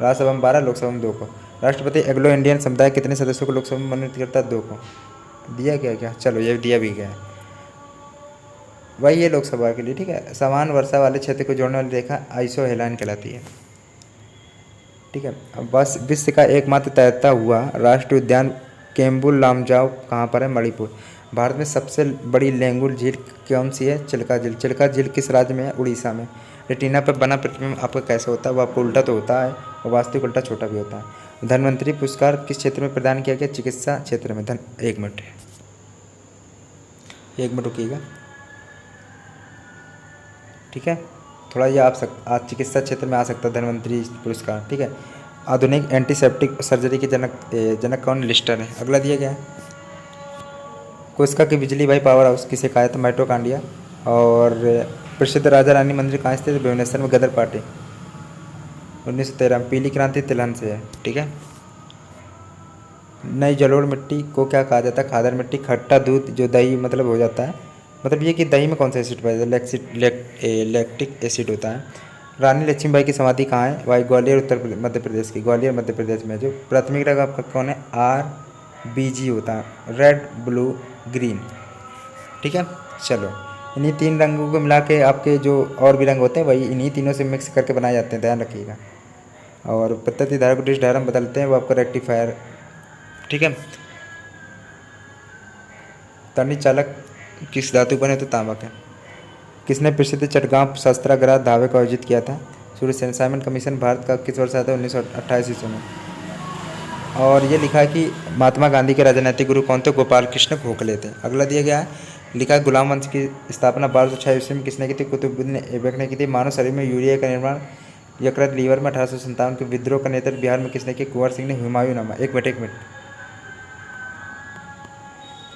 राज्यसभा में 12, लोकसभा में 2 को। राष्ट्रपति एग्लो इंडियन समुदाय कितने सदस्यों को लोकसभा में मनोनीत करता है? 2 को। दिया गया क्या? चलो ये दिया भी गया है, वही है लोकसभा के लिए, ठीक है। समान वर्षा वाले क्षेत्र को जोड़ने वाली रेखा आइसोहेलाइन कहलाती है, ठीक है। अब बस, विश्व का एकमात्र तैरता हुआ राष्ट्रीय उद्यान केम्बुल लामजाओ कहाँ पर है? मणिपुर। भारत में सबसे बड़ी लेंगुर झील कौन सी है? चिल्का झील। चिल्का झील किस राज्य में है? उड़ीसा में। रेटिना पर बना प्रतिबिंब आपका कैसे होता है? वो आपको उल्टा तो होता है, और वास्तविक उल्टा छोटा भी होता है। धन्वंतरी पुरस्कार किस क्षेत्र में प्रदान किया गया? चिकित्सा क्षेत्र में। 1 मिनट, 1 मिनट रुकिएगा, ठीक है। थोड़ा ये आज चिकित्सा क्षेत्र में आ सकता है धन्वंतरी पुरस्कार, ठीक है। आधुनिक एंटीसेप्टिक सर्जरी के जनक कौन? लिस्टर है। अगला दिया गया है, कोशिका की बिजली भाई पावर हाउस किसे कहा था? माइटोकांड्रिया। और प्रसिद्ध राजा रानी मंदिर कहाँ स्थित है? भुवनेश्वर में। गदर पार्टी 1913 में। पीली क्रांति तिलहन से है, ठीक है। नई जलोढ़ मिट्टी को क्या कहा जाता है? खादर मिट्टी। खट्टा दूध जो दही मतलब हो जाता है, मतलब ये कि दही में कौन सा एसिड पाया जाता है? लैक्टिक एसिड होता है। रानी लक्ष्मीबाई की समाधि कहाँ है? वही ग्वालियर मध्य प्रदेश की। ग्वालियर मध्य प्रदेश में। जो प्राथमिक रंग आपका कौन है? RBG होता है, रेड ब्लू ग्रीन, ठीक है। चलो, इन्हीं 3 रंगों को मिला के आपके जो और भी रंग होते हैं, वही इन्हीं तीनों से मिक्स करके बनाए जाते हैं, ध्यान रखिएगा। और प्रत्येक धारा को जिस धारा में बदलते हैं वो आपका रेक्टिफायर, ठीक है। तनि चालक किस धातु बने? तो तांबा है। किसने प्रसिद्ध चटगांव शस्त्रागार दावे को आयोजित किया था? सूर्यसेन। साइमन कमीशन भारत का किस वर्ष आया था? 1928 ईस्वी में। और ये लिखा है कि महात्मा गांधी के राजनीतिक गुरु कौन थे? गोपाल कृष्ण गोखले थे। अगला दिया गया है, लिखा है गुलाम वंश की स्थापना 1206 ईस्वी में किसने की थी? कुतुबुद्दीन ऐबक ने की थी। मानव शरीर में यूरिया का निर्माण यकृत लीवर में 1857 के। विद्रोह का नेतृत्व बिहार में किसने किया? कुंवर सिंह ने। हुमायूं।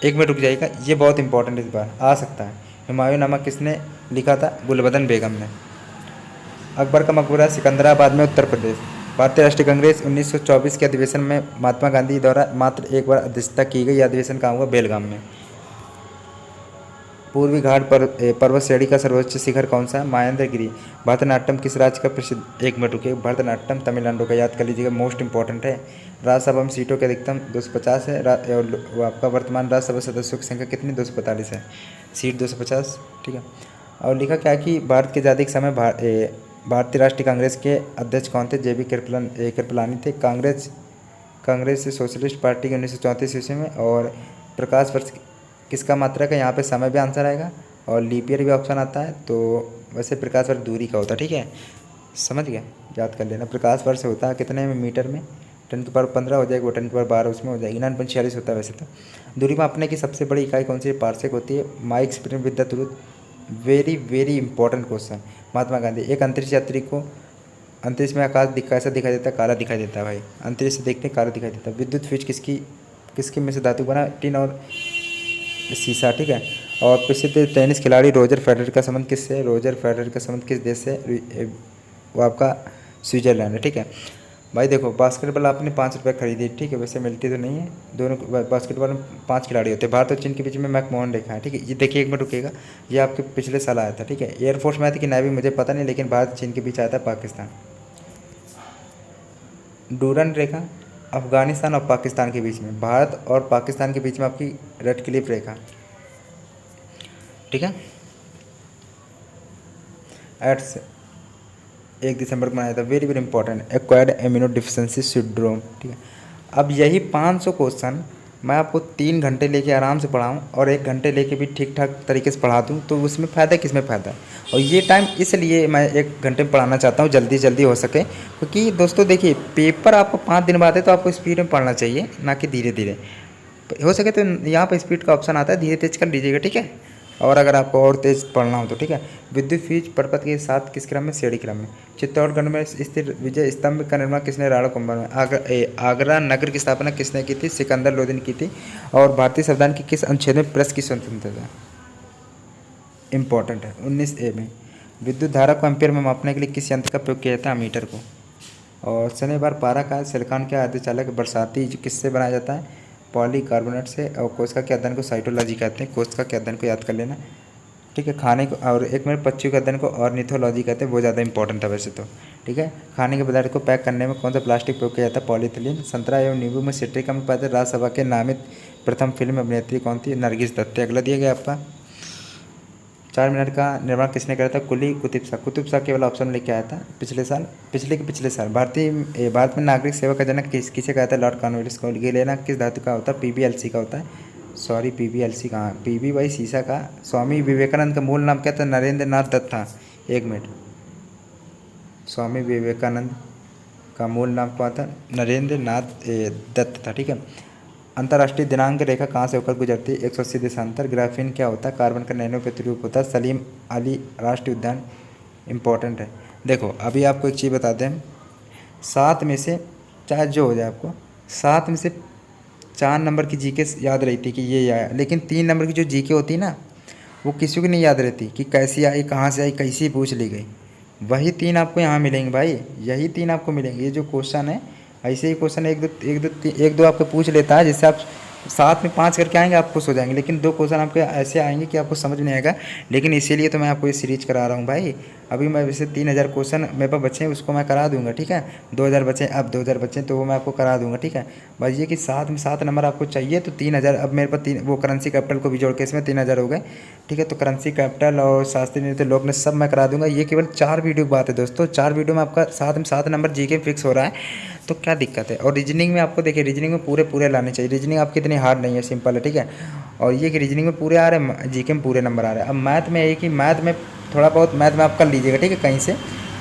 1 मिनट रुक जाइएगा, ये बहुत इंपॉर्टेंट इस बार आ सकता है। हुमायूं किसने लिखा था? गुलबदन बेगम ने। अकबर का मकबरा सिकंदराबाद में, उत्तर प्रदेश। भारतीय राष्ट्रीय कांग्रेस 1924 के अधिवेशन में महात्मा गांधी द्वारा मात्र एक बार अध्यक्षता की गई। यह अधिवेशन कहाँ हुआ? बेलगाम में। पूर्वी घाट पर्वत श्रेणी का सर्वोच्च शिखर कौन सा है? महेंद्रगिरी। भरतनाट्यम किस राज्य का प्रसिद्ध? 1 मिनट रुकिए, भरतनाट्यम तमिलनाडु का, याद कर लीजिएगा, मोस्ट इंपॉर्टेंट है। राज्यसभा में सीटों की अधिकतम 250 है। और वो आपका वर्तमान राज्यसभा सदस्यों की संख्या कितनी? 245 है, सीट 250, ठीक है। और लिखा क्या कि भारत की आज़ादी के समय भारतीय राष्ट्रीय कांग्रेस के अध्यक्ष कौन थे? JB कृपलानी थे। कांग्रेस से सोशलिस्ट पार्टी के 1934 ईस्वी में। और प्रकाश वर्ष किसका मात्रक है? यहाँ पे समय भी आंसर आएगा, और लीप ईयर भी ऑप्शन आता है। तो वैसे प्रकाश वर्ष दूरी का होता है, ठीक है, समझ गए, याद कर लेना। प्रकाश वर्ष होता है कितने में? मीटर में, 10⁻15 हो जाएगी, वो 10⁻12 उसमें हो जाएगी, 9.46 होता है वैसे तो। दूरी मापने की सबसे बड़ी इकाई कौन सी है? पार्सेक होती है। My experience with the truth, very very important question. Mahatma Gandhi, एक अंतरिक्ष यात्री को अंतरिक्ष में आकाश कैसा दिखाई देता है? काला दिखाई देता है भाई, अंतरिक्ष से देखते हैं काला दिखाई देता है। विद्युत फ्यूज किसकी में से धातु बना? टिन और शीशा, ठीक है। और प्रसिद्ध टेनिस खिलाड़ी रोजर फेडरर का संबंध किससे है? रोजर फेडरर का संबंध किस देश से? वो आपका स्विट्जरलैंड है, ठीक है। भाई देखो, बास्केटबॉल आपने 5 रुपये खरीदी, ठीक है, वैसे मिलती तो नहीं है। दोनों बास्केटबॉल में 5 खिलाड़ी होते हैं। भारत और चीन के बीच में मैकमोहन रेखा है, ठीक है। ये देखिए, एक मिनट रुकेगा, ये आपके पिछले साल आया था, ठीक है। एयरफोर्स में आया था कि नेवी मुझे पता नहीं, लेकिन भारत चीन के बीच आया था पाकिस्तान। डूरन रेखा अफगानिस्तान और पाकिस्तान के बीच में, भारत और पाकिस्तान के बीच में आपकी रेड क्लिफ रेखा, ठीक है। एट्स 1 दिसंबर को बनाया था, very very important, acquired amino deficiency syndrome, ठीक है। अब यही 500 क्वेश्चन मैं आपको 3 घंटे लेके आराम से पढ़ाऊँ और 1 घंटे लेके भी ठीक ठाक तरीके से पढ़ा दूँ, तो उसमें फ़ायदा किस में फ़ायदा है? और ये टाइम इसलिए मैं 1 घंटे में पढ़ाना चाहता हूँ, जल्दी जल्दी हो सके, क्योंकि दोस्तों देखिए, पेपर आपको 5 दिन बाद है, तो आपको स्पीड में पढ़ना चाहिए, ना कि धीरे धीरे। हो सके तो यहाँ पर स्पीड का ऑप्शन आता है, धीरे तेज कर लीजिएगा, ठीक है। और अगर आपको और तेज़ पढ़ना हो तो ठीक है। विद्युत फ्यूज पर्वत के साथ किस क्रम में? श्रेणी क्रम में। चित्तौड़गढ़ में स्थित विजय स्तंभ का निर्माण किसने? राणा कुंभा में। आगरा नगर की स्थापना किसने की थी? सिकंदर लोदी ने की थी। और भारतीय संविधान के किस अनुच्छेद में प्रेस की स्वतंत्रता इंपॉर्टेंट है? 19A में। विद्युत धारा को एम्पियर में मापने के लिए किस यंत्र का प्रयोग किया जाता है? अमीटर को। और शनिवार पारा का सिलिकॉन के अर्धचालक बरसाती जो किससे बनाया जाता है? पॉलीकार्बोनेट से। और कोशिका के अध्ययन को साइटोलॉजी कहते हैं, कोशिका के अध्ययन को याद कर लेना, ठीक है। खाने को, और 1 मिनट, पक्षियों के अध्ययन को ऑर्निथोलॉजी कहते हैं, वो ज़्यादा इंपॉर्टेंट है वैसे तो, ठीक है। खाने के पदार्थ को पैक करने में कौन सा प्लास्टिक प्रयोग किया जाता है? पॉलीथिलीन। संतरा एवं नींबू में सिट्रिक अम्ल पाते हैं। राज्यसभा के नामित प्रथम फिल्म अभिनेत्री कौन थी? नरगिस दत्त। अगला दिया गया आपका 4 मिनट का निर्माण किसने करा था? कुली कुतुब शाह। कुतुब शाह केवल ऑप्शन लेके आया था पिछले साल। भारत में नागरिक सेवा का जनक किसे कहा था? लॉर्ड कॉर्नवालिस को। लेना किस धातु का होता है? PBLC का होता है। सॉरी, PBLC कहाँ, PB भाई शीशा का। स्वामी विवेकानंद का मूल नाम क्या था? नरेंद्र नाथ दत्त था। 1 मिनट, स्वामी विवेकानंद का मूल नाम क्या था? नरेंद्र नाथ दत्त था, ठीक है। अंतर्राष्ट्रीय दिनांक रेखा कहाँ से होकर गुजरती है? 180 देशांतर। ग्राफीन क्या होता है? कार्बन का नैनो प्रतिरूप होता है। सलीम अली राष्ट्रीय उद्यान इंपॉर्टेंट है। देखो, अभी आपको एक चीज़ बता दें, 7 में से, चाहे जो हो जाए आपको, 7 में से 4 नंबर की जीके याद रहती कि ये आया, लेकिन 3 नंबर की जो जीके होती है ना, वो किसी को नहीं याद रहती कि कैसी आई, कहाँ से आई, कैसी पूछ ली गई। वही 3 आपको यहाँ मिलेंगे भाई, यही 3 आपको मिलेंगे। ये जो क्वेश्चन है, ऐसे ही क्वेश्चन एक दो आपको पूछ लेता है, जिससे आप 7 में 5 करके आएंगे, आप खुश हो जाएंगे। लेकिन 2 क्वेश्चन आपके ऐसे आएंगे कि आपको समझ नहीं आएगा। लेकिन इसीलिए तो मैं आपको ये सीरीज करा रहा हूँ भाई। अभी मैं वैसे 3000 क्वेश्चन मेरे पास बचे हैं, उसको मैं करा दूंगा, ठीक है। 2000 बचे, अब 2000 बचे तो वो मैं आपको करा दूंगा, ठीक है। बस ये कि 7 में 7 नंबर आपको चाहिए, तो 3000, अब मेरे पास 3, वो करेंसी कैपिटल को भी जोड़ के इसमें 3000 हो गए, ठीक है। तो करेंसी कैपिटल और शास्त्रीय नृत्य लोक नृत्य सब मैं करा दूंगा। ये केवल 4 वीडियो की बात है दोस्तों, 4 वीडियो में आपका 7 में 7 नंबर जीके फिक्स हो रहा है, तो क्या दिक्कत है। और रीजनिंग में आपको देखिए, रीजनिंग में पूरे लाने चाहिए। रीजनिंग आपकी इतनी हार्ड नहीं है, सिंपल है, ठीक है। और ये कि रीजनिंग में पूरे आ रहे हैं, जीके में पूरे नंबर आ रहे हैं। अब मैथ में एक ही, मैथ में थोड़ा बहुत मैथ में आप कर लीजिएगा, ठीक है, कहीं से।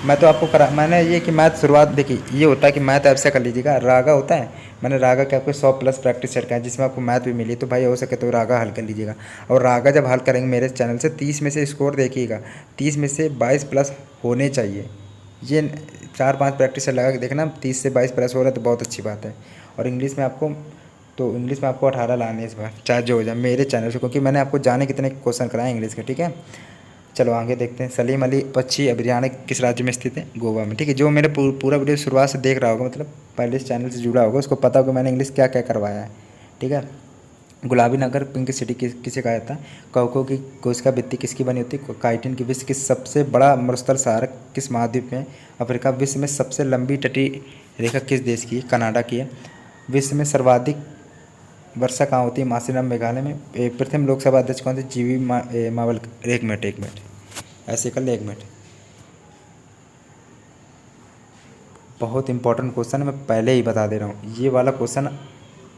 मैं तो आपको करा, मैंने ये कि मैथ शुरुआत देखिए, ये होता है कि मैथ ऐसे कर लीजिएगा। रागा होता है, मैंने रागा के आपको 100+ प्रैक्टिस सेट का है, जिसमें आपको मैथ भी मिली, तो भाई हो सके तो रागा हल कर लीजिएगा। और रागा जब हल करेंगे मेरे चैनल से, 30 में से स्कोर देखिएगा, 30 में से 22+ होने चाहिए। ये 4-5 प्रैक्टिस सेट लगा के देखना, 30 से 22+ हो रहा है तो बहुत अच्छी बात है। और इंग्लिश में आपको, तो इंग्लिश में आपको 18 लाने हैं इस बार, चाहे जो हो जाए, मेरे चैनल से, क्योंकि मैंने आपको जाने कितने क्वेश्चन कराए इंग्लिश के, ठीक है। चलो आगे देखते हैं। सलीम अली पक्षी अभयारण्य किस राज्य में स्थित है? गोवा में, ठीक है। जो मेरे पूरा वीडियो शुरुआत से देख रहा होगा, मतलब पहले इस चैनल से जुड़ा होगा, उसको पता होगा मैंने इंग्लिश क्या क्या करवाया है, ठीक है। गुलाबी नगर पिंक सिटी किसे कहा जाता है? कौको की कोशिका भित्ति किसकी बनी होती है? काइटिन की। विश्व की सबसे बड़ा मरुस्थल सहारा किस महाद्वीप में? अफ्रीका। विश्व में सबसे लंबी तटीय रेखा किस देश की है? कनाडा की है। विश्व में सर्वाधिक वर्षा कहाँ होती है? मासीराम, मेघालय में। प्रथम लोकसभा अध्यक्ष कौन थे? जीवी मावल। 1 मिनट ऐसे कर ले, 1 मिनट। बहुत इंपॉर्टेंट क्वेश्चन है, मैं पहले ही बता दे रहा हूँ, ये वाला क्वेश्चन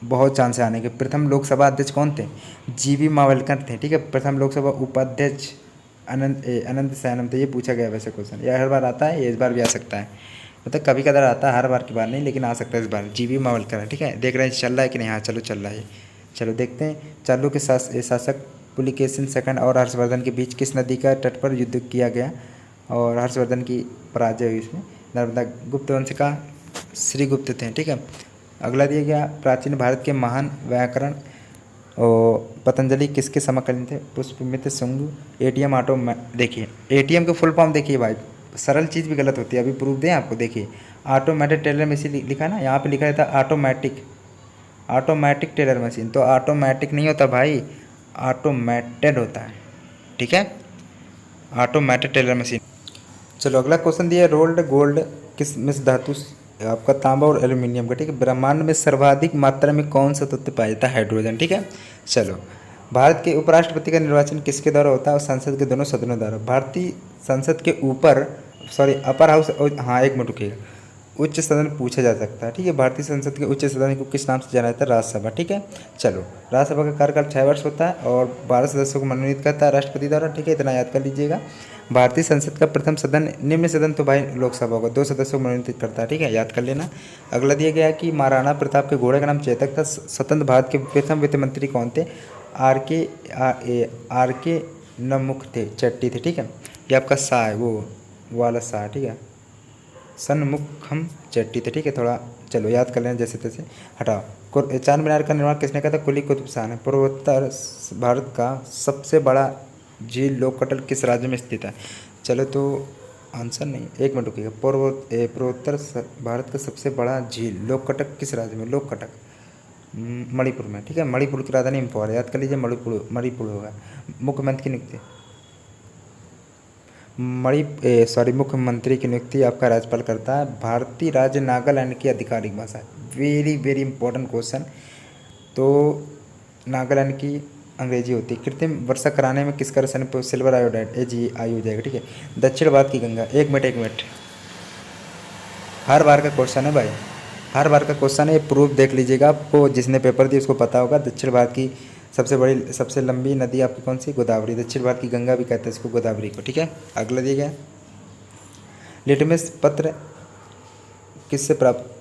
बहुत चांस है आने के। प्रथम लोकसभा अध्यक्ष कौन थे? जीवी मावलकर थे, ठीक है। प्रथम लोकसभा उपाध्यक्ष अनंत सैनम थे। ये पूछा गया वैसे क्वेश्चन, यह हर बार आता है, ये इस बार भी आ सकता है, मतलब कभी कदार आता है, हर बार की बार नहीं, लेकिन आ सकता है इस बार। जीबी मावलकर है, ठीक है। देख रहे हैं चल रहा है कि नहीं? हाँ चलो चल रहा है। चलो देखते हैं। चालू के शासक पुलिकेशिन सेकंड और हर्षवर्धन के बीच किस नदी का तट पर युद्ध किया गया और हर्षवर्धन की पराजय हुई इसमें? नर्मदा। गुप्त वंश का श्रीगुप्त थे, ठीक है। अगला दिया गया, प्राचीन भारत के महान व्याकरण और पतंजलि किसके समकालीन थे? पुष्पमित्र शुंग। एटीएम ऑटो देखिए एटीएम का फुल फॉर्म देखिए भाई, सरल चीज़ भी गलत होती है, अभी प्रूफ दें आपको। देखिए ऑटोमेटेड टेलर मशीन लिखा है ना, यहाँ पे लिखा रहता है ऑटोमेटिक टेलर मशीन। तो ऑटोमेटिक नहीं होता भाई, ऑटोमेटेड होता है, ठीक है, ऑटोमेटेड टेलर मशीन। चलो अगला क्वेश्चन दिया, रोल्ड गोल्ड किस मिश्र धातु आपका तांबा और एल्यूमिनियम का, ठीक है। ब्रह्मांड में सर्वाधिक मात्रा में कौन सा तत्व पाया जाता है? हाइड्रोजन, ठीक है। चलो, भारत के उपराष्ट्रपति का निर्वाचन किसके द्वारा होता है और संसद के दोनों सदनों द्वारा? भारतीय संसद के ऊपर अपर हाउस, हाँ एक मिनट रुकिएगा, उच्च सदन पूछा जा सकता है, ठीक है। भारतीय संसद के उच्च सदन को किस नाम से जाना जाता है? राज्यसभा, ठीक है। चलो, राज्यसभा का कार्यकाल 6 वर्ष होता है और 12 सदस्यों को मनोनीत करता है राष्ट्रपति द्वारा, ठीक है। इतना याद कर लीजिएगा। भारतीय संसद का प्रथम सदन, निम्न सदन तो भाई लोकसभा होगा, 2 सदस्यों को मनोनीत करता है, ठीक है, याद कर लेना। अगला दिया गया कि महाराणा प्रताप के घोड़े का नाम चेतक था। स्वतंत्र भारत के प्रथम वित्त मंत्री कौन थे? आर के नमुख थे, चट्टी थे, ठीक है। ये आपका शाह है, वो वाला शाह, ठीक है, सन्मुखम चट्टी थे, ठीक है। थोड़ा चलो याद कर लेना जैसे तैसे, हटाओ। चार मीनार का निर्माण किसने कहा था? कुली कुतुब शाह ने। पूर्वोत्तर भारत का सबसे बड़ा झील लोककटल किस राज्य में स्थित है? चलो तो आंसर नहीं, एक मिनट रुकिएगा। पूर्वोत्तर भारत का सबसे बड़ा झील लोककटक किस राज्य में? लोककटक मणिपुर में, ठीक है। मणिपुर की राजधानी इम्फॉल, याद कर लीजिए, मणिपुर होगा। मुख्यमंत्री की नियुक्ति मुख्यमंत्री की नियुक्ति आपका राज्यपाल करता है। भारतीय राज्य नागालैंड की आधिकारिक भाषा, वेरी वेरी इंपॉर्टेंट क्वेश्चन। तो नागालैंड की अंग्रेजी होती है। कृत्रिम वर्षा कराने में किसका रसायन? सिल्वर आयोडाइड, AgI हो जाएगा, ठीक है। दक्षिण भारत की गंगा, एक मिनट, हर बार का क्वेश्चन है भाई, हर बार का क्वेश्चन है, प्रूफ देख लीजिएगा। आपको जिसने पेपर दिया उसको पता होगा। दक्षिण भारत की सबसे लंबी नदी आपकी कौन सी? गोदावरी। दक्षिण भारत की गंगा भी कहते हैं इसको, गोदावरी को, ठीक है। अगला दिया गया, लिटमस पत्र किससे प्राप्त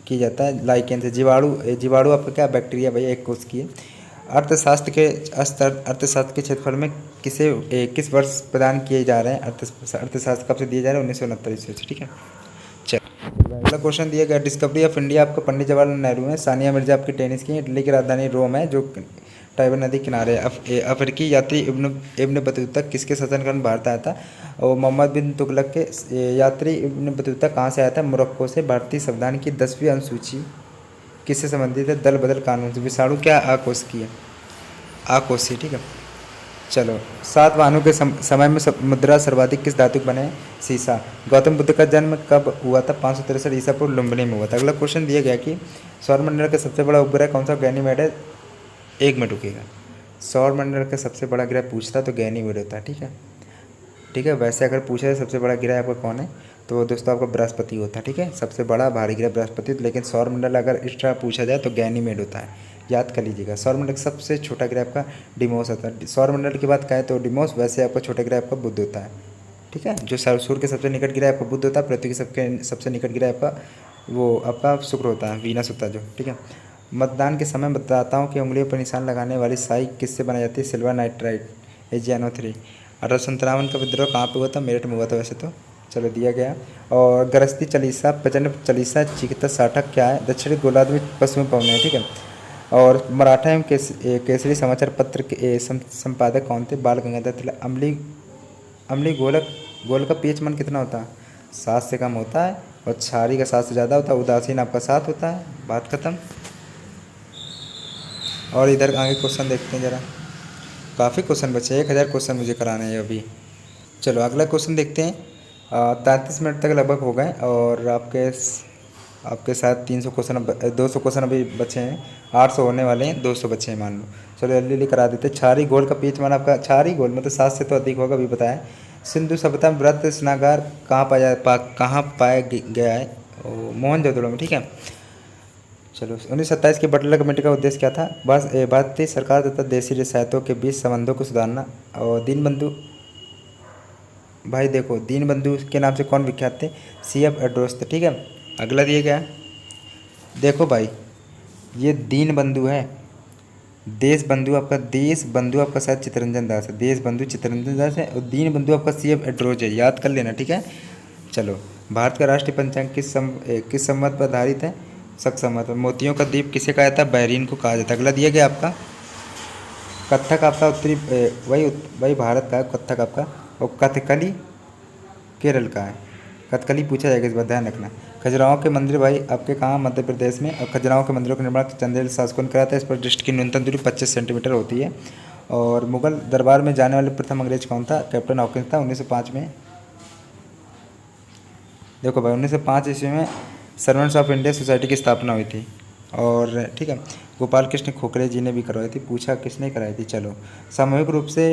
किया जाता है? लाइकेन से। जीवाणु आपका क्या? बैक्टीरिया भैया, एक कोष की है। अर्थशास्त्र के क्षेत्रफल में किस वर्ष प्रदान किए जा रहे हैं? अर्थशास्त्र कब से दिए जा रहे हैं? 1969 ईस्वी से, ठीक है। चलो अगला क्वेश्चन दिया गया, डिस्कवरी ऑफ इंडिया आपका पंडित जवाहरलाल नेहरू है। सानिया मिर्जा आपकी टेनिस की, इटली की राजधानी रोम है जो टाइबर नदी किनारे है। अफ्रीकी यात्री इब्न बतूता किसके शासनकाल में भारत आया था? और मोहम्मद बिन तुगलक के यात्री इब्न बतूता कहाँ से आया था? मोरक्को से। भारतीय संविधान की 10वीं अनुसूची किससे संबंधित है? दल बदल कानून से। विषाणु क्या? आकोश की है, आकोशी, ठीक है। चलो, 7 वाहनों के समय में मुद्रा सर्वाधिक किस धातु के बने? सीसा। गौतम बुद्ध का जन्म कब हुआ था? 563 ईसा पूर्व लुम्बिनी में हुआ था। अगला क्वेश्चन दिया गया कि सौरमंडल का सबसे बड़ा उपग्रह कौन सा? गैनीमेड है। एक मिनट रुकिएगा, सौरमंडल का सबसे बड़ा ग्रह पूछता तो गैनीमेड होता है, ठीक है, ठीक है। वैसे अगर पूछा जाए सबसे बड़ा ग्रह आपका कौन है, तो दोस्तों आपका बृहस्पति होता है, ठीक है। सबसे बड़ा भारी ग्रह बृहस्पति, लेकिन सौरमंडल अगर एक्स्ट्रा पूछा जाए तो गैनीमेड होता है, याद कर लीजिएगा। सौरमंडल का सबसे छोटा ग्रह आपका डिमोस होता है। सौरमंडल की बात करें तो डिमोस, वैसे आपका छोटा ग्रह आपका बुध होता है, ठीक है। जो सूर्य के सबसे निकट ग्रह आपका बुध होता है, पृथ्वी के सबसे निकट ग्रह आपका वो आपका शुक्र होता है, वीनस होता है जो, ठीक है। मतदान के समय मतदाताओं की उंगलियों पर निशान लगाने वाली स्याही किससे बनाई जाती है? Silver nitrite, AgNO3। 1857 का विद्रोह कहाँ पे हुआ था? मेरठ में हुआ था वैसे तो। चलो दिया गया। और गृहस्थी चालीसा, प्रचंड चालीसा, चिकित्सा साठक क्या है? दक्षिणी गोलार्ध में पश्चिमी पवन है, ठीक है। और मराठा एवं केसरी समाचार पत्र के संपादक कौन थे? बाल गंगाधर तिलक। अम्ली गोल का पीएच मान कितना होता है? 7 से कम होता है और क्षारी का 7 से ज़्यादा होता है। उदासीन आपका 7 होता है, बात खत्म। और इधर आगे क्वेश्चन देखते हैं ज़रा, काफ़ी क्वेश्चन बचे, 1000 क्वेश्चन मुझे कराने हैं अभी। चलो अगला क्वेश्चन देखते हैं। 33 मिनट तक लगभग हो गए और आपके साथ 300 क्वेश्चन, 200 क्वेश्चन अभी बचे हैं। 800 होने वाले हैं, 200 बचे हैं मान लो। चलो जल्दी जल्दी करा देते हैं। क्षारी घोल का पीएच मान आपका, क्षारी घोल मतलब 7 से तो अधिक होगा, अभी बताया। सिंधु सभ्यता में वृत्त स्नागार कहाँ पाया गया है? मोहनजोदड़ो में, ठीक है। चलो 1927 की बटलर कमेटी का उद्देश्य क्या था? बस भारतीय सरकार तथा देशी रियासतों के बीच संबंधों को सुधारना। और दीनबंधु भाई देखो, दीनबंधु के नाम से कौन विख्यात थे? CF एड्रोस थे, ठीक है। अगला दिया गया है, देखो भाई, ये दीनबंधु है, देश बंधु आपका शायद चित्तरंजन दास है, देश बंधु चित्तरंजन दास है, और दीनबंधु आपका CF एड्रोज है, याद कर लेना, ठीक है। चलो, भारत का राष्ट्रीय पंचांग किस संवत पर आधारित है? शक संवत पर। मोतियों का द्वीप किसे कहा जाता है? बहरीन को कहा जाता है। अगला दिया गया आपका, कथक आपका वही भारत का है कथक आपका, और कथकली केरल का है। कथकली पूछा जाएगा, इस बार ध्यान रखना। खजुराहो के मंदिर भाई आपके कहाँ? मध्य प्रदेश में। और खजुराहो के मंदिरों का निर्माण चंदेल शासकों ने कराया था। इस पर दृष्टि की न्यूनतम दूरी 25 सेंटीमीटर होती है। और मुगल दरबार में जाने वाले प्रथम अंग्रेज कौन था? कैप्टन हॉकिंस था, 1905 में। देखो भाई, 1905 ईस्वी में सर्वेंट्स ऑफ इंडिया सोसाइटी की स्थापना हुई थी। और ठीक है, गोपाल कृष्ण खोखले जी ने भी करवाई थी। पूछा किसने कराई थी? चलो, सामूहिक रूप से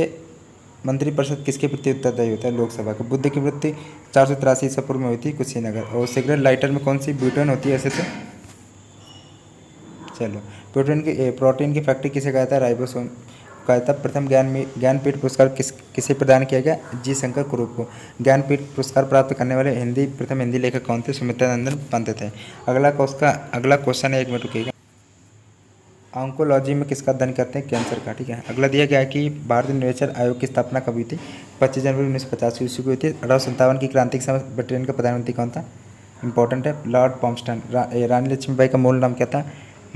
मंत्रिपरिषद किसके प्रति उत्तरदायी होता है? लोकसभा का। बुद्ध की मृत्यु 483 ईसा पूर्व में हुई थी, कुशीनगर। और सिगरेट लाइटर में कौन सी ब्यूटेन होती है ऐसे तो? चलो, प्रोटीन की फैक्ट्री किसे कहा था? राइबोसोम कहा था। प्रथम ज्ञानपीठ पुरस्कार किसे प्रदान किया गया? जी शंकर कुरूप को। ज्ञानपीठ पुरस्कार प्राप्त करने वाले प्रथम हिंदी लेखक कौन थे? सुमित्रा नंदन पंत थे। अगला क्वेश्चन है, 1 मिनट रुकिएगा। ऑन्कोलॉजी में किसका अध्ययन करते हैं? कैंसर का, ठीक है। अगला दिया गया है कि भारतीय निर्वाचन आयोग की स्थापना कब हुई थी? 25 जनवरी 1950 ईस्वी को हुई थी। 1857 की क्रांति के समय ब्रिटेन का प्रधानमंत्री कौन था? इंपॉर्टेंट है, लॉर्ड पॉम्पटन। रानी लक्ष्मीबाई का मूल नाम क्या था?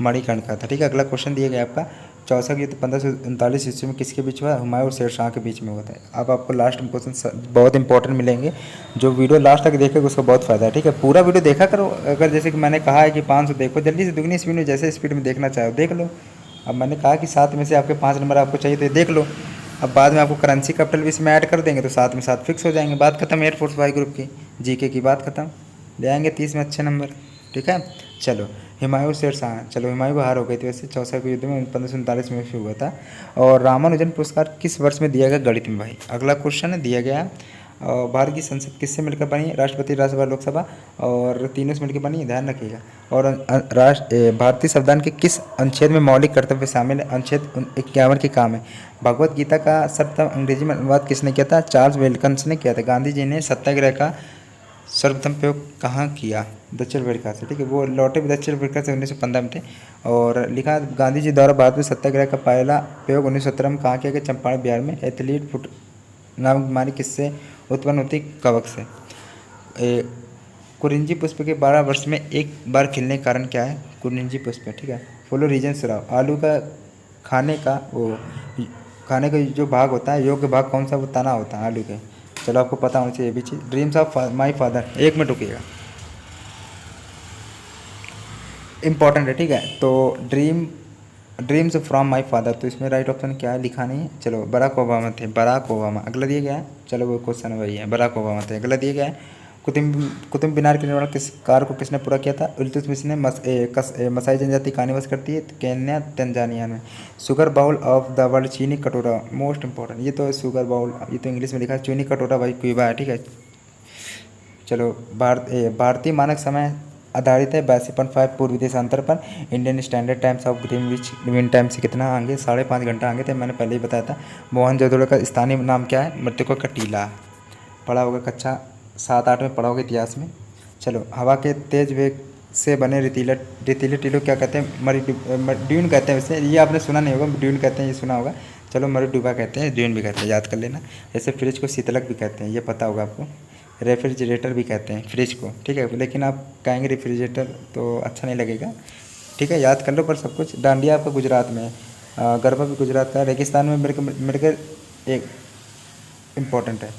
मणिकर्णिका था, ठीक है। अगला क्वेश्चन दिया गया आपका, चौसा युद्ध 1539 ईस्वी में किसके बीच हुआ? हुमायूं और शेर शाह के बीच में हुआ था। अब आपको लास्ट में क्वेश्चन बहुत इंपॉर्टेंट मिलेंगे। जो वीडियो लास्ट तक देखेगा उसका बहुत फायदा है, ठीक है। पूरा वीडियो देखा करो। अगर जैसे कि मैंने कहा है कि 500 देखो, जल्दी से दुगनी स्पीड में, जैसे स्पीड में देखना चाहो देख लो। अब मैंने कहा कि 7 में से आपके 5 नंबर आपको चाहिए तो देख लो। अब बाद में आपको करेंसी कैपिटल भी इसमें ऐड कर देंगे तो 7 में 7 फिक्स हो जाएंगे। बात खत्म। एयरफोर्स वाई ग्रुप की जीके की बात खत्म। ले आएंगे 30 में अच्छे नंबर, ठीक है। चलो, हुमायूं शेर शाह। चलो, हुमायूं को हार हो गई थी वैसे चौसा के युद्ध में, 1539 में हुआ था। और रामानुजन पुरस्कार किस वर्ष में दिया गया गणित में भाई? अगला क्वेश्चन है, दिया गया भारत की संसद किससे मिलकर बनी? राष्ट्रपति, राज्यसभा, लोकसभा, और तीनों से मिलकर बनी, ध्यान रखिएगा। और भारतीय संविधान के किस अनुच्छेद में मौलिक कर्तव्य शामिल है? अनुच्छेद 51 के काम है। भगवत गीता का सर्वप्रथम अंग्रेजी में अनुवाद किसने किया था? चार्ल्स विल्किंस ने किया था। गांधी जी ने सत्याग्रह का सर्वप्रथम प्रयोग कहाँ किया? दक्षिण अफ्रीका से, ठीक है। वो लौटे भी दक्षिण अफ्रीका से 1915 में थे। और लिखा, गांधी जी द्वारा भारत में सत्याग्रह का पहला प्रयोग 1917 में कहाँ किया गया? चंपारण बिहार में। एथलीट फुट नामक बीमारी किससे उत्पन्न होती? कवक से। कुरिंजी पुष्प के 12 वर्ष में एक बार खिलने का कारण क्या है? कुरिंजी पुष्प, ठीक है। फॉलो रीजन सुराव। आलू का खाने का जो भाग होता है, योग्य भाग कौन सा? वो तना होता है आलू के। चलो, आपको पता होना चाहिए ये भी चीज़। Dreams of my father, 1 minute रुकिएगा, इंपॉर्टेंट है, ठीक है। तो ड्रीम्स फ्रॉम माई फादर, तो इसमें राइट ऑप्शन क्या है? लिखा नहीं है। चलो, बराक ओबामा थे, बराक ओबामा। अगला दिया गया है, चलो वो क्वेश्चन वही है, बराक ओबामा थे। अगला दिया गया है, कुतुब मीनार के निर्माण किस कार्य को किसने पूरा किया था? इल्तुतमिश ने। मसाई जनजाति कहाँ निवास करती है? केन्या, तंजानिया में। Sugar bowl of the world, चीनी कटोरा, मोस्ट इंपॉर्टेंट। ये तो शुगर बाउल, ये तो इंग्लिश में लिखा है, चीनी कटोरा भाई क्यूबा है, ठीक है। चलो, भारतीय मानक समय आधारित है 82.5 पूर्व देशांतर पर। Indian standard times of Greenwich mean time से कितना आगे? 5.5 घंटा आगे थे, मैंने पहले ही बताया था। मोहनजोदड़ो का स्थानीय नाम क्या है? मृतकों का टीला। पढ़ा होगा, कक्षा 7-8 में पढ़ा होगा इतिहास में। चलो, हवा के तेज वेग से बने रेतीले टीलों क्या कहते हैं? ड्यून कहते हैं वैसे, ये आपने सुना नहीं होगा, ड्यून कहते हैं, ये सुना होगा। चलो, मरुडुबा कहते हैं, ड्यून भी कहते हैं, याद कर लेना। जैसे फ्रिज को शीतलक भी कहते हैं, ये पता होगा आपको। रेफ्रिजरेटर भी कहते हैं फ्रिज को, ठीक है। लेकिन आप कहेंगे रेफ्रिजरेटर तो अच्छा नहीं लगेगा, ठीक है। याद कर लो पर सब कुछ। डांडिया आपका गुजरात में, गरबा भी गुजरात का। रेगिस्तान में मृग एक इम्पॉर्टेंट है।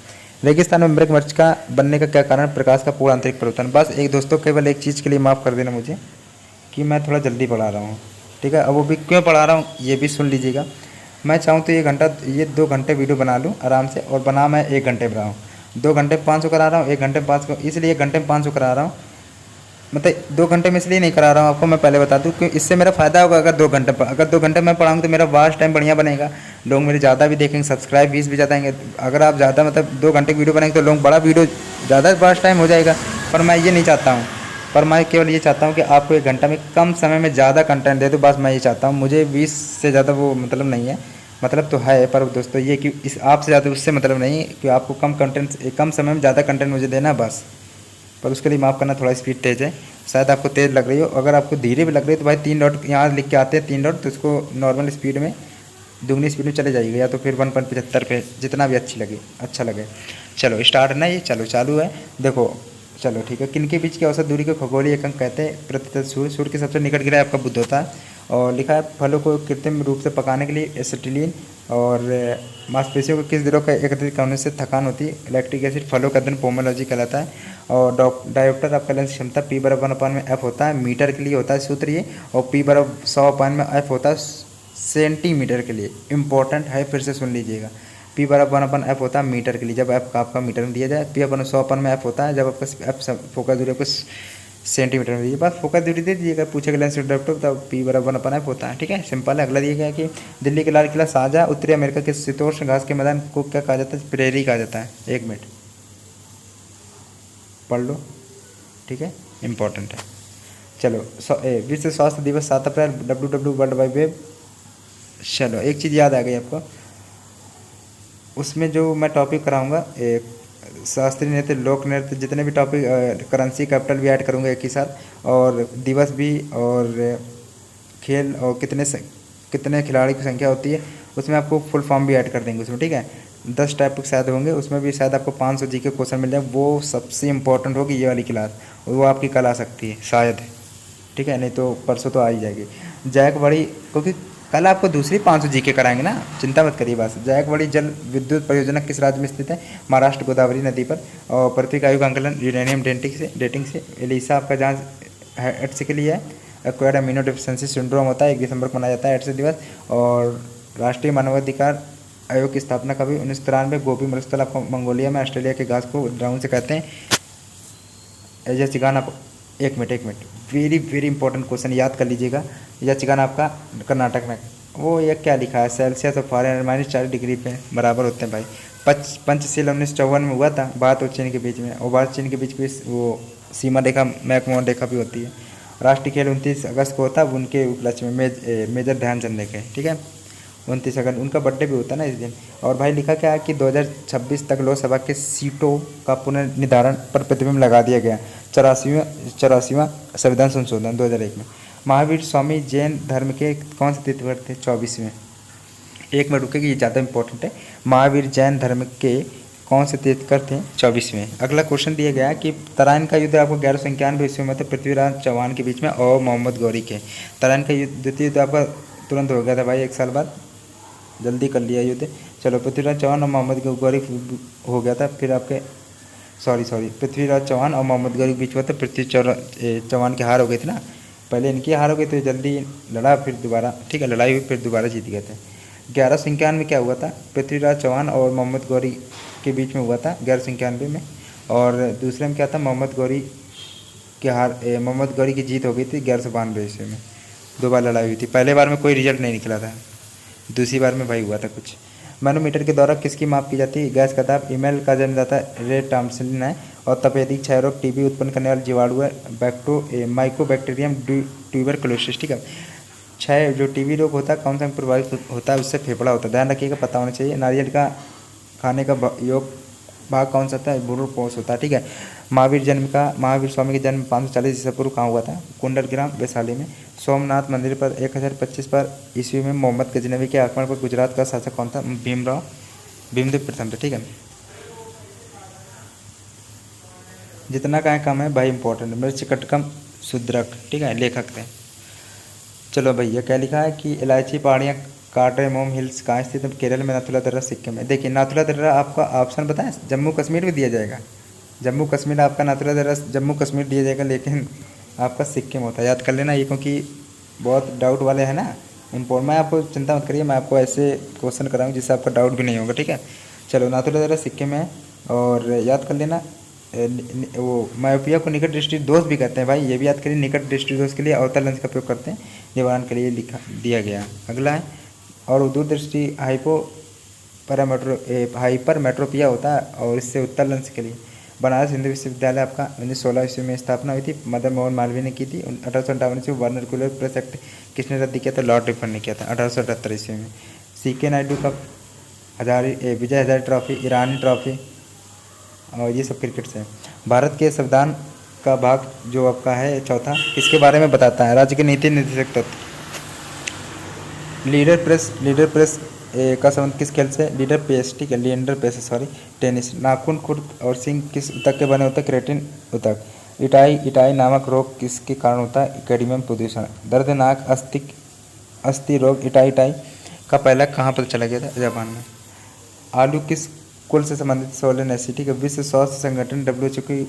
रेगिस्तान में मृग मरीच का बनने का क्या कारण? प्रकाश का पूर्ण आंतरिक परिवर्तन। बस एक दोस्तों, केवल एक चीज़ के लिए माफ़ कर देना मुझे कि मैं थोड़ा जल्दी पढ़ा रहा हूँ, ठीक है। अब वो भी क्यों पढ़ा रहा हूँ ये भी सुन लीजिएगा। मैं चाहूँ तो ये 2 घंटे वीडियो बना लूँ आराम से, और बना मैं 1 घंटे बना हूँ। 2 घंटे 500 करा रहा हूँ, 1 घंटे 500, इसलिए 1 घंटे में 500 करा रहा हूँ। मतलब 2 घंटे में इसलिए नहीं करा रहा हूँ आपको, मैं पहले बता दूँ, क्योंकि इससे मेरा फ़ायदा होगा। अगर 2 घंटे मैं पढ़ाऊँगा तो मेरा वॉच टाइम बढ़िया बनेगा, लोग मेरे ज़्यादा भी देखेंगे, सब्सक्राइब व्यूज़ भी ज़्यादा आएंगे। अगर आप ज़्यादा मतलब 2 घंटे की वीडियो बनाएंगे तो लोग बड़ा वीडियो ज़्यादा वॉच टाइम हो जाएगा, पर मैं ये नहीं चाहता हूँ। पर मैं केवल ये चाहता हूँ कि आपको 1 घंटा में कम समय में ज़्यादा कंटेंट दे दो, बस मैं ये चाहता हूँ। मुझे 20 से ज़्यादा वो मतलब नहीं है, मतलब तो है, पर दोस्तों ये कि इस आपसे ज़्यादा उससे मतलब नहीं कि आपको कम कंटेंट कम समय में ज़्यादा कंटेंट मुझे देना है बस। पर उसके लिए माफ़ करना, थोड़ा स्पीड तेज़ है, शायद आपको तेज़ लग रही हो। अगर आपको धीरे भी लग रही है तो भाई 3 डॉट यहाँ लिख के आते हैं, 3 डॉट, तो उसको नॉर्मल स्पीड में दुगनी स्पीड में चले जाइएगा, या तो फिर 1.75 पे, जितना भी अच्छी लगे, अच्छा लगे। चलो स्टार्ट ना, ये चलो चालू है। देखो चलो ठीक है। किनके बीच की औसत दूरी को खगोलीय एक अंक कहते हैं? प्रतिशत सूर्य। सूर्य के सबसे निकट ग्रह आपका बुध होता है। और लिखा है फलों को कृत्रिम रूप से पकाने के लिए एसिटिलीन और मांसपेशियों को किस द्रव का एकत्रित करने से थकान होती है? Lactic acid. फलों का अध्ययन पोमोलॉजी कहलाता है। और डायोप्टर आपका लेंस क्षमता पी बराबर 1 में एफ होता है, मीटर के लिए होता है सूत्र ये। और पी बराबर 100 में एफ होता है सेंटीमीटर के लिए। इंपॉर्टेंट है, फिर से सुन लीजिएगा। पी बराबर 1/f होता है मीटर के लिए, जब एफ का आपका मीटर में दिया जाए। पी अपन 100 में एफ होता है जब आपका एफ फोकस दूरी आपको सेंटीमीटर में दीजिए, बस फोकस दूरी दे दीजिएगा। पूछेगा लेंस डायोप्टर तब पी बराबर 1/f होता है। ठीक है, सिंपल है। अगला दिया गया है कि दिल्ली के लाल किला शाहजहाँ उत्तरी अमेरिका के शीतोष्ण घास के मैदान को क्या कहा जाता है? प्रेरी कहा जाता है। 1 मिनट पढ़ लो, ठीक है, इंपॉर्टेंट है। चलो विश्व स्वास्थ्य दिवस 7 अप्रैल, WW वर्ल्ड वाइड वेब। चलो एक चीज़ याद आ गई आपको, उसमें जो मैं टॉपिक कराऊंगा, एक शास्त्रीय नृत्य, लोक नृत्य, जितने भी टॉपिक, करेंसी कैपिटल भी ऐड करूंगा एक ही साथ, और दिवस भी, और खेल, और कितने खिलाड़ी की संख्या होती है, उसमें आपको फुल फॉर्म भी ऐड कर देंगे उसमें। ठीक है, 10 टॉपिक शायद होंगे उसमें भी, शायद आपको 500 जी के क्वेश्चन मिल जाए। वो सबसे इंपॉर्टेंट होगी ये वाली क्लास, वो आपकी कल आ सकती है शायद। ठीक है, नहीं तो परसों तो आ ही जाएगी। जायकवाड़ी, क्योंकि कल आपको दूसरी 500 जीके कराएंगे ना, चिंता मत करिए बस। जायकवाड़ी जल विद्युत परियोजना किस राज्य में स्थित है? महाराष्ट्र, गोदावरी नदी पर। और पृथ्वी का आयु का आंकलन यूरेनियम डेटिंग से। एलिसा आपका जांच एड्स के लिए है। एक्वायर्ड अमीनो डिफिशिएंसी सिंड्रोम होता है, 1 दिसंबर को मनाया जाता है एड्स दिवस। और राष्ट्रीय मानवाधिकार आयोग की स्थापना कभी? 1993। गोपी मरुस्थल आपको मंगोलिया में। ऑस्ट्रेलिया के घास को ड्राउन से कहते हैं? यक्षगान आप, एक minute, very very important question, याद कर लीजिएगा। यक्षगान आपका कर्नाटक में। वो ये क्या लिखा है? सेल्सियस और फ़ारेनहाइट -4 डिग्री पे बराबर होते हैं भाई। पंचशील 1954 में हुआ था, भारत और चीन के बीच में। और भारत चीन के बीच की वो सीमा रेखा मैकमोहन रेखा भी होती है। राष्ट्रीय खेल 29 अगस्त को होता है, उनके उपलक्ष्य में मेजर ध्यानचंद के। ठीक है, 29 अगस्त उनका बर्थडे भी होता है ना इस दिन। और भाई लिखा क्या है कि 2026 तक लोकसभा के सीटों का पुनर्निर्धारण पर प्रतिबंध लगा दिया गया। 84वां संविधान संशोधन 2001 में। महावीर स्वामी जैन धर्म के कौन से तीर्थंकर थे? 24वें। 1 मिनट रुकेगी, ये ज़्यादा इंपॉर्टेंट है। महावीर जैन धर्म के कौन से तीर्थंकर थे? 24वें। अगला क्वेश्चन दिया गया है कि तराइन का युद्ध आपको 1191 ईस्वी में था, पृथ्वीराज चौहान के बीच में और मोहम्मद गौरी के। तराइन का द्वितीय युद्ध आपका तुरंत हो गया था भाई, 1 साल बाद, जल्दी कर लिया युद्ध। चलो पृथ्वीराज चौहान और मोहम्मद गौरी हो गया था। फिर आपके सॉरी पृथ्वीराज चौहान और मोहम्मद गौरी के बीच हुआ था। पृथ्वी चौहान की हार हो गई थी ना, पहले इनकी हार हो गई तो जल्दी लड़ा, फिर दोबारा, ठीक है, लड़ाई हुई, फिर दोबारा जीत गए थे। 1191 में क्या हुआ था? पृथ्वीराज चौहान और मोहम्मद गौरी के बीच में हुआ था 1191 में। और दूसरे में क्या था? मोहम्मद गौरी की जीत हो गई थी 1192 ईस्वी में। 2 बार लड़ाई हुई थी, पहले बार में कोई रिजल्ट नहीं निकला था, दूसरी बार में भाई हुआ था कुछ। मैनोमीटर के द्वारा किसकी माप की जाती है? गैस का दाब। ईमेल का जन्मदाता रे टॉम्सन है। और तपेदिक क्षय रोग, टीबी उत्पन्न करने वाला जीवाणु है माइकोबैक्टीरियम ट्यूबरकुलोसिस। ठीक है, क्षय जो टीबी रोग होता है कौन सा प्रभावित होता है? उससे फेफड़ा होता है, ध्यान रखिएगा, पता होना चाहिए। नारियल का खाने का योग भाग कौन सा था? भ्रूणपोष होता है। ठीक है, महावीर स्वामी के जन्म 540 ईसा पूर्व कहाँ हुआ था? कुंडलग्राम, वैशाली में। सोमनाथ मंदिर पर 1025 पर ईस्वी में मोहम्मद गजनवी के आक्रमण पर गुजरात का शासक कौन था? भीमदेव प्रथम थे। ठीक है, जितना का कम है भाई इंपॉर्टेंट। मिर्च कटकम शुद्रक, ठीक है, लेखक थे। चलो भैया क्या लिखा है कि इलायची पहाड़ियाँ कार्डेमोम हिल्स कहाँ स्थित है? केरल में। नाथुला दर्रा सिक्किम में। देखिए नाथुला दर्रा आपका ऑप्शन बताएं, जम्मू कश्मीर भी दिया जाएगा, जम्मू कश्मीर आपका नाथुला दर्रा जम्मू कश्मीर दिया जाएगा, लेकिन आपका सिक्किम होता है, याद कर लेना ये, क्योंकि बहुत डाउट वाले हैं ना इम्पोर्ट। मैं आपको चिंता मत करिए, मैं आपको ऐसे क्वेश्चन कराऊँ जिससे आपका डाउट भी नहीं होगा। ठीक है, चलो नाथुला दर्रा सिक्किम है। और याद कर लेना वो मायोपिया को निकट दृष्टि दोष भी कहते हैं भाई, ये भी याद करिए। निकट दृष्टि दोष के लिए अवतल लेंस का प्रयोग करते हैं, निवारण के लिए लिखा दिया गया। अगला है, और दूरदृष्टि हाइपरमेट्रोपिया होता है, और इससे उत्तर लेंस के लिए। बनारस हिंदू विश्वविद्यालय आपका 1916 ईस्वी में स्थापना हुई थी, मदन मोहन मालवीय ने की थी। 1858 ईस्वी वर्नाकुलर प्रेस एक्ट किसने रद्द किया था? लॉर्ड रिपन ने किया था 1878 ईस्वी में। CK Naidu cup, Vijay Hazare trophy, ईरानी ट्रॉफी, और ये सब क्रिकेट से। भारत के संविधान का भाग जो आपका है चौथा किसके बारे में बताता है? राज्य के नीति निर्देशक तत्व। लीडर प्रेस का संबंध किस खेल से? लीडर पेस, ठीक है, लिएंडर पेस सॉरी। टेनिस। नाखून, खुर और सींग किस ऊतक के बने होते हैं? केराटिन ऊतक। इटाई नामक रोग किसके कारण होता है? कैडमियम प्रदूषण। दर्दनाक अस्थि रोग इटाई का पहला कहाँ पता चला गया था? जापान में। आलू किस कुल से संबंधित? सोलेनेसी, ठीक है। विश्व स्वास्थ्य संगठन WHO की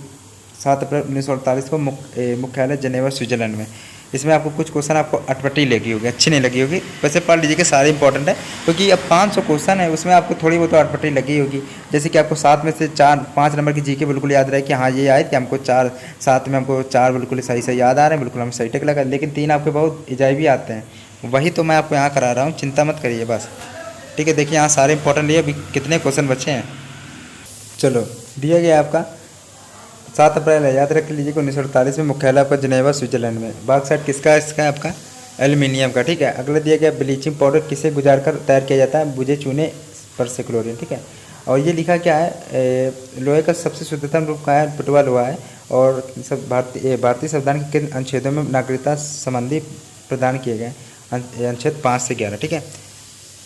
7 अप्रैल 1948 को मुख्यालय जेनेवा स्विट्जरलैंड में। इसमें आपको कुछ क्वेश्चन आपको अटपटी लगी होगी, अच्छी नहीं लगी होगी, वैसे पढ़ लीजिए कि सारे इंपॉर्टेंट है, क्योंकि अब 500 क्वेश्चन है, उसमें आपको थोड़ी बहुत अटपटी लगी होगी। जैसे कि आपको 7 में से 5 नंबर की जीके बिल्कुल याद रहे कि हाँ ये आए थे हमको 7 में हमको 4 बिल्कुल सही याद आ रहे हैं, बिल्कुल हम सही टेक लगा, लेकिन 3 आपके बहुत इजाई आते हैं। वही तो मैं आपको यहाँ करा रहा हूँ, चिंता मत करिए बस, ठीक है। देखिए यहाँ सारे इंपॉर्टेंट लिए अभी कितने क्वेश्चन बचे हैं। चलो दिया गया आपका 7 अप्रैल है, याद रख लीजिए कि 1948 में मुख्यालय आपका जिनेवा स्विट्जरलैंड में। बाक्साइट किसका? इसका है आपका एल्यूमिनियम का, ठीक है। अगला दिया गया ब्लीचिंग पाउडर किसे गुजार कर तैयार किया जाता है? बुझे चूने पर से क्लोरीन, ठीक है। और ये लिखा क्या है? लोहे का सबसे शुद्धतम रूप का है? पटुआ लोहा है। और सब भारतीय संविधान के किन अनुच्छेदों में नागरिकता संबंधी प्रदान किए गए? अनुच्छेद 5 से 11, ठीक है।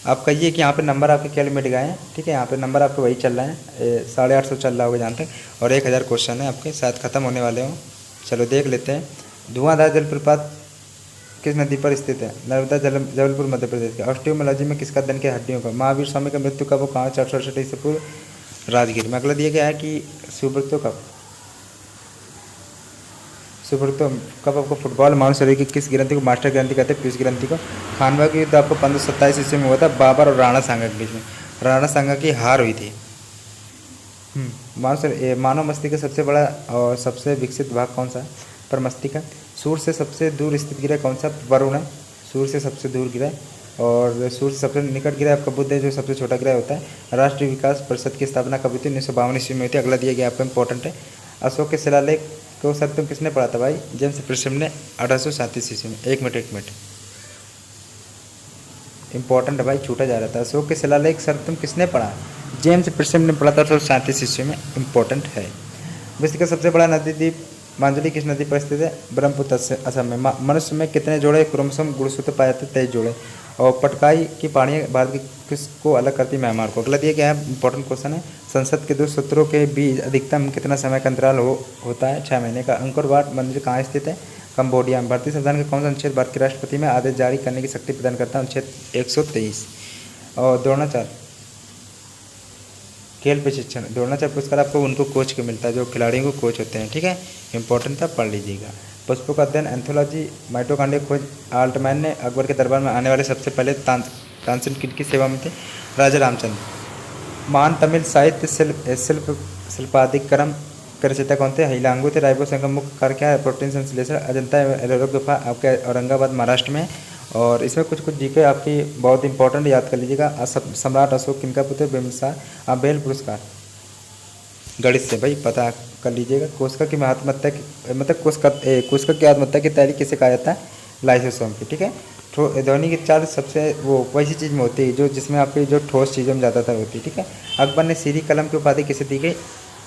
आपका ये कि यहाँ पे नंबर आपके क्या मिट गए हैं, ठीक है। यहाँ पे नंबर आपके वही चल रहा है, 850 चल रहा होगा जहाँ तक, और 1000 क्वेश्चन है आपके, शायद ख़त्म होने वाले हों। चलो देख लेते हैं। धुआंधार जलप्रपात किस नदी पर स्थित है? नर्मदा जबलपुर मध्य प्रदेश के। ऑस्टियोमोलॉजी में किसका अध्ययन किया? हड्डियों का। महावीर स्वामी का मृत्यु कब? वो कहाँ? 468 ईसा पूर्व, राजगीर में। अगला दिया गया है कि सुब्रतो कब आपको फुटबॉल मानव शरीर की किस ग्रंथि को मास्टर ग्रंथि कहते हैं? पीयूष ग्रंथि को। खानवा की युद्ध आपको 1527 ईस्वी में हुआ था, बाबर और राणा सांगा के बीच में। राणा सांगा की हार हुई थी। मानव मस्तिष्क का सबसे बड़ा और सबसे विकसित भाग कौन सा है? प्रमस्तिष्क। सूर्य से सबसे दूर स्थित ग्रह कौन सा? वरुण है, सूर्य से सबसे दूर ग्रह। और सूर्य से सबसे निकट ग्रह आपका बुध है, जो सबसे छोटा ग्रह होता है। राष्ट्रीय विकास परिषद की स्थापना कब हुई थी? 1952 ईस्वी में हुई थी। अगला दिया गया आपका इंपॉर्टेंट है। अशोक के शिलालेख को सर्वप्रथम किसने पढ़ा था भाई? जेम्स प्रिस्टम ने 1837 ईस्वी में। एक मिनट इंपॉर्टेंट है भाई, छूटा जा रहा था। अशोक के शिलालेख सर्वप्रथम किसने पढ़ा? जेम्स प्रिस्टम ने पढ़ा था 1837 ईस्वी में, इंपॉर्टेंट है। विश्व का सबसे बड़ा नदी द्वीप मांजुली किस नदी पर स्थित है? ब्रह्मपुत्र से असम में। मनुष्य में कितने जोड़े क्रोमोसोम गुणसूत्र पाए जाते हैं? 23 जोड़े। और पटकाई की पानी भारत की किसको अलग करती है? म्यांमार को। अगला दिया गया है, इंपॉर्टेंट क्वेश्चन है। संसद के 2 सत्रों के बीच अधिकतम कितना समय का अंतराल होता है? 6 महीने का। अंकोर वाट मंदिर कहाँ स्थित है? कंबोडिया में। भारतीय संविधान का कौन सा अनुच्छेद भारत के राष्ट्रपति में आदेश जारी करने की शक्ति प्रदान करता है? अनुच्छेद 123। और द्रोणाचार्य खेल प्रशिक्षण, द्रोणाचार्य पुरस्कार आपको उनको कोच के मिलता है जो खिलाड़ियों को कोच होते हैं, ठीक है। इंपॉर्टेंट था, पढ़ लीजिएगा। पुष्पों का अध्ययन, एंथोलॉजी, माइटोकॉन्ड्रिया खोज आल्टमैन ने। अकबर के दरबार में आने वाले सबसे पहले तानसेन किनकी सेवा में थे? राजा रामचंद्र। महान तमिल साहित्य शिल्पाधिकरम के रचयिता कौन थे? हिलांगु थे। राइबो संगम मुख्य कार्य क्या है? प्रोटीन संश्लेषण। अजंता एलोरा गुफा आपके औरंगाबाद महाराष्ट्र में। और इसमें कुछ जीके आपकी बहुत इंपॉर्टेंट याद कर लीजिएगा। सम्राट अशोक किनका पुत्र? बिम्बिसार। बेल पुरस्कार गणित से भाई पता कर लीजिएगा। कोशिका की आत्महत्या मतलब कोशिका की आत्महत्या की तैयारी किसे कहा जाता है? लाइसोसोम की, ठीक है। ध्वनि की चाल सबसे वो वैसी चीज़ में होती है जो जिसमें आपकी जो ठोस चीज़ों में ज़्यादातर होती है, ठीक है। अकबर ने सीरी कलम की उपाधि किसे दी गई?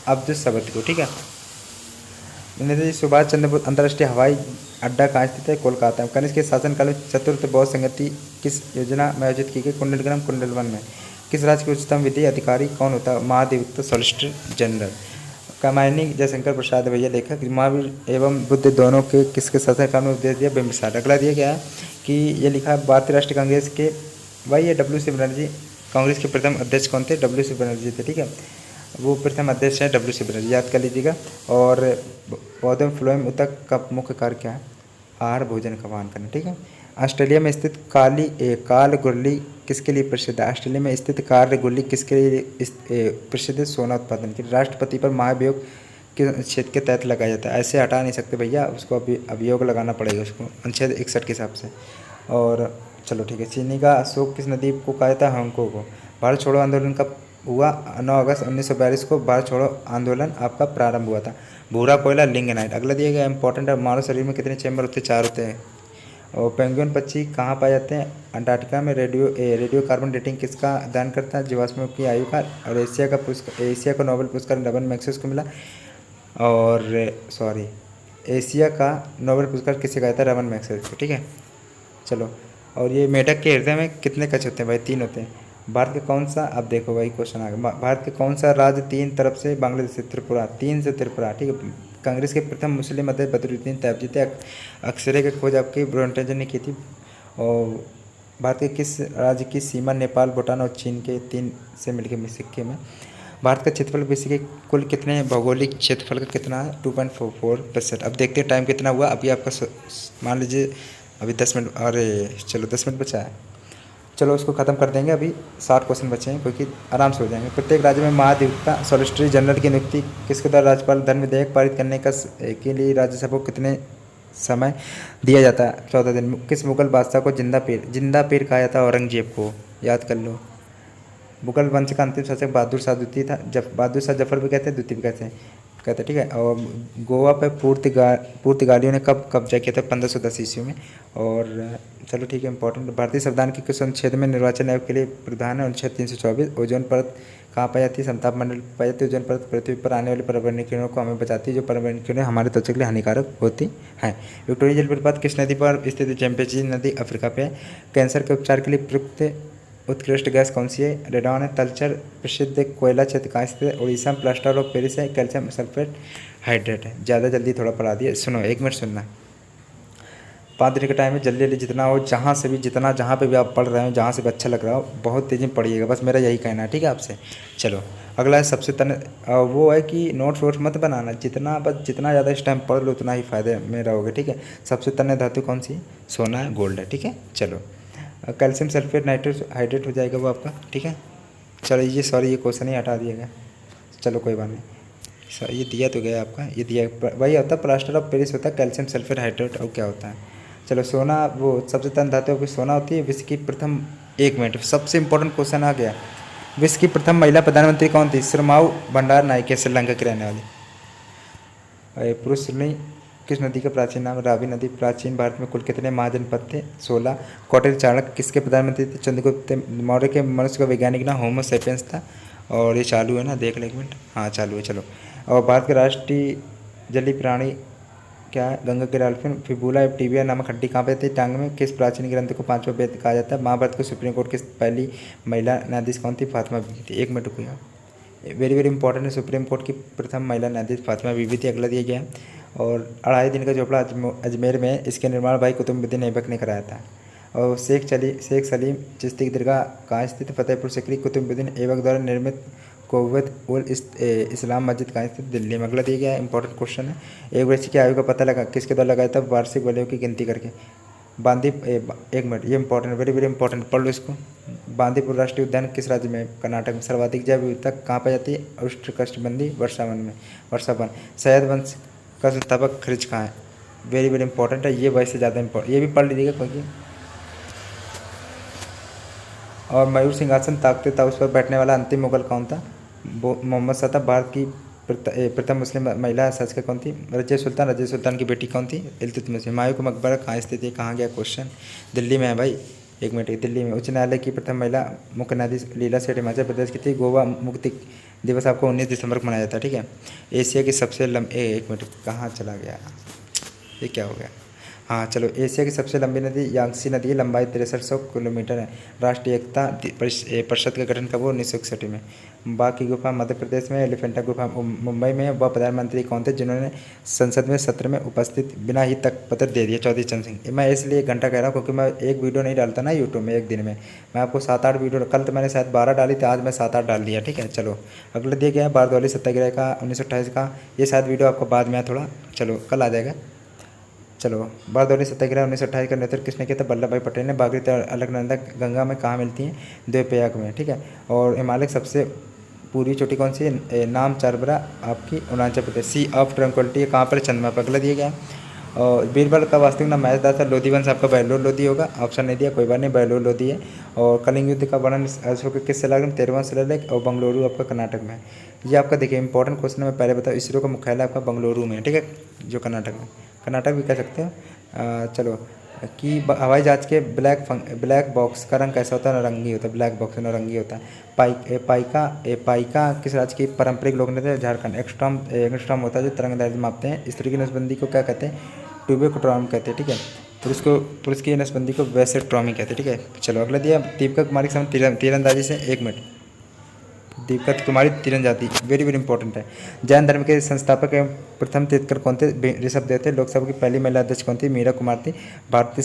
अब्दुल सबत को, ठीक है। नेताजी सुभाष चंद्र बोस अंतर्राष्ट्रीय हवाई अड्डा कहाँ स्थित है? कोलकाता में। कनिष्क के शासनकाल में चतुर्थ बौद्ध संगति किस योजना में आयोजित की गई? कुंडलग्राम कुंडलवन में। किस राज्य के उच्चतम विधि अधिकारी कौन होता है? महाधिवक्ता सॉलिसिटर जनरल। कामायनी जयशंकर प्रसाद भैया लेखक। महावीर एवं बुद्ध दोनों के किसके शासनकाल में उपदेश दिया? बिम्बिसार। अगला दिया गया है कि ये लिखा है भारतीय राष्ट्रीय कांग्रेस के भाई ये WC बनर्जी कांग्रेस के प्रथम अध्यक्ष कौन थे? WC बनर्जी थे, ठीक है। वो प्रथम अध्यक्ष है WC बनर्जी, याद कर लीजिएगा। और पौधम फ्लोएम ऊतक का मुख्य कार्य क्या है? आहार भोजन का वहन करना, ठीक है। ऑस्ट्रेलिया में स्थित काल गुरली किसके लिए प्रसिद्ध है? ऑस्ट्रेलिया में स्थित काल गुरली किसके लिए प्रसिद्ध? सोना उत्पादन के। राष्ट्रपति पर महाभियोग किस अनुच्छेद के तहत लगाया जाता है? ऐसे हटा नहीं सकते भैया, उसको अभियोग लगाना पड़ेगा उसको, अनुच्छेद 61 के हिसाब से। और चलो ठीक है। चीनी का अशोक किस नदी को कहा जाता है? हांगकांग को। भारत छोड़ो आंदोलन कब हुआ? 9 अगस्त 1942 को भारत छोड़ो आंदोलन आपका प्रारंभ हुआ था। भूरा कोयला लिंगनाइट। अगला दिया गया इंपॉर्टेंट है। मानव शरीर में कितने चैम्बर होते हैं? 4 होते हैं। और पेंगुइन पक्षी कहाँ पाए जाते हैं? अंटार्कटिका में। रेडियो कार्बन डेटिंग किसका अध्ययन करता है? जीवाश्मों की आयु का। और एशिया का नोबेल पुरस्कार रमन मैग्सेस को मिला। और सॉरी, एशिया का नोबेल पुरस्कार किसे गया था? रमन मैग्सेस को, ठीक है। चलो, और ये मेढक के हृदय में कितने कश होते हैं भाई? 3 होते हैं। भारत के कौन सा, अब देखो भाई क्वेश्चन आ गया, भारत के कौन सा राज्य 3 तरफ से बांग्लादेश से? त्रिपुरा, 3 से त्रिपुरा, ठीक है। कांग्रेस के प्रथम मुस्लिम अध्यक्ष बदरुद्दीन तैयब थे। अक्सरे की खोज आपकी ब्रोंटेजन ने की थी। और भारत के किस राज्य की सीमा नेपाल, भूटान और चीन के 3 से मिलकर सिक्किम में? भारत का क्षेत्रफल विश्व के कुल कितने भौगोलिक क्षेत्रफल का कितना है? 2.44%। अब देखते हैं टाइम कितना हुआ। अभी आपका मान लीजिए अभी 10 मिनट, अरे चलो 10 मिनट बचा है, चलो उसको ख़त्म कर देंगे। अभी 60 क्वेश्चन बचे हैं, क्योंकि आराम से हो जाएंगे। प्रत्येक राज्य में महाधिवक्ता सॉलिसिटर जनरल की नियुक्ति किसके द्वारा राज्यपाल धन विधेयक पारित करने के लिए राज्यसभा को कितने समय दिया जाता है? 14 दिन। किस मुगल बादशाह को जिंदा पीर कहा जाता है? औरंगजेब को, याद कर लो। मुगल वंश का अंतिम शासक बहादुर शाह द्वितीय था। बहादुर शाह जफर भी कहते हैं, द्वितीय भी कहते हैं, ठीक है। और गोवा पे पुर्तगालियों ने कब कब्जा किया था? 1510 ईस्वी में। और चलो ठीक है, इंपॉर्टेंट। भारतीय संविधान के किस अनुच्छेद में निर्वाचन आयोग के लिए प्रावधान है? अनुच्छेद 324। ओजोन परत कहाँ पाई जाती है? समताप मंडल पाई जाती है। ओजोन परत पृथ्वी पर आने वाली पर्यावरणीय किरणों को हमें बचाती है, जो पर्यावरणीय किरणें हमारे त्वचा के लिए हानिकारक होती हैं। विक्टोरिया जलप्रपात किस नदी पर स्थित है? चैंपियंस नदी अफ्रीका पे है। कैंसर के उपचार के लिए प्रयुक्त उत्कृष्ट गैस कौन सी है? रेडॉन है। तलचर प्रसिद्ध कोयला क्षेत्र कहाँ स्थित है? उड़ीसा में। प्लास्टर ऑफ पेरिस है। कैल्शियम सल्फेट हाइड्रेट है। ज़्यादा जल्दी थोड़ा पढ़ा दिया, सुनो 1 मिनट सुनना। 5 दिन का टाइम है, जल्दी जल्दी जितना हो, जहाँ से भी जितना, जहाँ पे भी आप पढ़ रहे हो, जहाँ से भी अच्छा लग रहा हो, बहुत तेज़ी में पढ़िएगा, बस मेरा यही कहना है, ठीक है आपसे। चलो अगला है सबसे वो है कि नोट्स वोट्स मत बनाना, जितना ज़्यादा इस टाइम पढ़ लो उतना ही फ़ायदे में रहोगे, ठीक है। सबसे तन्य धातु कौन सी? सोना है, गोल्ड है, ठीक है। चलो कैल्शियम सल्फेट नाइट्रेट हाइड्रेट हो जाएगा वो आपका, ठीक है। चलो ये क्वेश्चन ही हटा दिया गया, चलो कोई बात नहीं। सर ये दिया तो गया आपका, ये दिया वही होता है, प्लास्टर ऑफ पेरिस होता है, कैल्शियम सल्फेट हाइड्रेट, और क्या होता है? चलो सोना, वो सबसे तन धातु की सोना होती है। विश्व की प्रथम, 1 मिनट, सबसे इंपॉर्टेंट क्वेश्चन आ गया। विश्व की प्रथम महिला प्रधानमंत्री कौन थी? सुरमाऊ भंडार नायके, श्रीलंका की रहने वाली। पुरुष नहीं, किस नदी का प्राचीन नाम? रावी नदी। प्राचीन भारत में कुल कितने महाजनपद थे? 16। कौटिल्य चाणक्य किसके प्रधानमंत्री थे? चंद्रगुप्त मौर्य के। मनुष्य का वैज्ञानिक नाम होमो सेपियंस था। और ये चालू है ना, देख ले 1 मिनट, हाँ चालू है, चलो। और भारत के राष्ट्रीय जलीय प्राणी क्या है? गंगा के डॉल्फिन। फिबुला एप्टिविया नामक हड्डी कहाँ पे थी? टांग में। किस प्राचीन ग्रंथ को 5वां वेद कहा जाता है? महाभारत को। सुप्रीम कोर्ट की पहली महिला न्यायाधीश कौन थी? फातिमा बीबी थी। 1 मिनट रुकिएगा, वेरी वेरी इंपॉर्टेंट है। सुप्रीम कोर्ट की प्रथम महिला न्यायाधीश फातिमा बीबी थी। अगला दिया गया है। और 2.5 दिन का झोपड़ा अजमेर में, इसके निर्माण भाई कुतुबुद्दीन ऐबक ने कराया था। और शेख सलीम चिश्ती की दरगाह कहाँ स्थित? फतेहपुर सिकरी। कुतुबुद्दीन ऐबक द्वारा निर्मित कुव्वत उल इस्लाम मस्जिद कहाँ स्थित? दिल्ली में। अगला दिया गया है, इंपॉर्टेंट क्वेश्चन है। एक व्यक्ति की आयु का पता लगा किसके द्वारा लगाया था? वार्षिक वलयों की गिनती करके। 1 मिनट, ये इंपॉर्टेंट, वेरी वेरी इंपॉर्टेंट, पढ़ लो इसको। बांदीपुर राष्ट्रीय उद्यान किस राज्य में? कर्नाटक में। सर्वाधिक जैव विविधता कहाँ पाई जाती है? उष्णकटिबंधीय वर्षावन। शहद वंश का संस्थापक खिरज कहाँ है? वेरी वेरी इंपॉर्टेंट है ये, वैसे ज़्यादा इंपॉर्टेंट, ये भी पढ़ लीजिएगा क्योंकि। और मयूर सिंहासन ताकते था उस पर बैठने वाला अंतिम मुगल कौन था? मोहम्मद शाह था। भारत की प्रथम मुस्लिम महिला शासक कौन थी? रजिया सुल्तान की बेटी कौन थी? इल्तुतमिश। हुमायूं का मकबरा कहाँ स्थित है? कहाँ गया क्वेश्चन? दिल्ली में है भाई, 1 मिनट, दिल्ली में। उच्च न्यायालय की प्रथम महिला मुख्य न्यायाधीश लीला सेठ हिमाचल प्रदेश की थी। गोवा मुक्ति दिवस आपको 19 दिसंबर को मनाया जाता है, ठीक है। एशिया की सबसे लंबी, 1 मिनट कहाँ चला गया, ये क्या हो गया? हाँ चलो, एशिया की सबसे लंबी नदी यांगसी नदी है, लंबाई 6300 किलोमीटर है। राष्ट्रीय एकता परिषद का गठन कब हुआ? 1961 में। बाघ की गुफा मध्य प्रदेश में, एलिफेंटा गुफा मुंबई में। वह प्रधानमंत्री कौन थे जिन्होंने संसद में सत्र में उपस्थित बिना ही तक पत्र दे दिया? चौधरी चरण सिंह। मैं इसलिए 1 घंटा कह रहा हूँ क्योंकि मैं एक वीडियो नहीं डालता ना यूट्यूब में एक दिन में, मैं आपको 7-8 वीडियो, कल तो मैंने शायद 12 डाली थी, आज मैं 7-8 डाल दिया, ठीक है। चलो अगला दिया गया है बारदौली सत्याग्रह का 1928 का, ये शायद वीडियो आपको बाद में थोड़ा, चलो कल आ जाएगा। चलो बारदौली सत्याग्रह 1928 का नेतृत्व किसने किया था? वल्लभ भाई पटेल ने। बागमती और अलकनंदा गंगा में कहाँ मिलती हैं? द्वीपयाग में, ठीक है। और हिमालय सबसे पूर्वी चोटी कौन सी है? नाम चारबरा आपकी अरुणाचल प्रदेश। सी ऑफ ट्रंक्विलिटी कहाँ पर? चंद्रमा पर। अगला दिया गया। और बीरबल का वास्तविक नाम महेशदास था। लोधी वंश आपका बहलोल लोधी होगा, ऑप्शन नहीं दिया, कोई बात नहीं, बहलोल लोधी है। और कलिंग युद्ध का वर्णन अशोक किस शिलालेख? 13वां शिलालेख। और बंगलुरु आपका कर्नाटक में। ये आपका देखिए इंपॉर्टेंट क्वेश्चन है, मैं पहले बताऊँ, इसरो का मुख्यालय आपका बंगलुरु में है, ठीक है, जो कर्नाटक में, कर्नाटक भी कह सकते हो। चलो कि हवाई जहाज़ के ब्लैक बॉक्स का रंग कैसा होता है? नारंगी होता है। ब्लैक बॉक्स नारंगी होता है। पाइका किस राज्य की पारंपरिक लोक नृत्य है? झारखंड। एंगस्ट्रॉम होता है जो तरंगदैर्ध्य मापते हैं। इस तरह की नसबंदी को क्या कहते हैं? ट्यूबोट्रॉमी कहते हैं, ठीक है। पुरुष की नसबंदी को वैसेट्रॉमी कहते हैं, ठीक है। चलो अगला दिया दीपिका कुमारी के समय तीरंदाजी से 1 मिनट। दीपिका कुमारी तीरंदाजी वेरी वेरी इंपॉर्टेंट है। जैन धर्म के संस्थापक एवं प्रथम तीर्थकर कौन थे? ऋषभदेव थे। लोकसभा की पहली महिला अध्यक्ष कौन थी? मीरा कुमार थी। भारतीय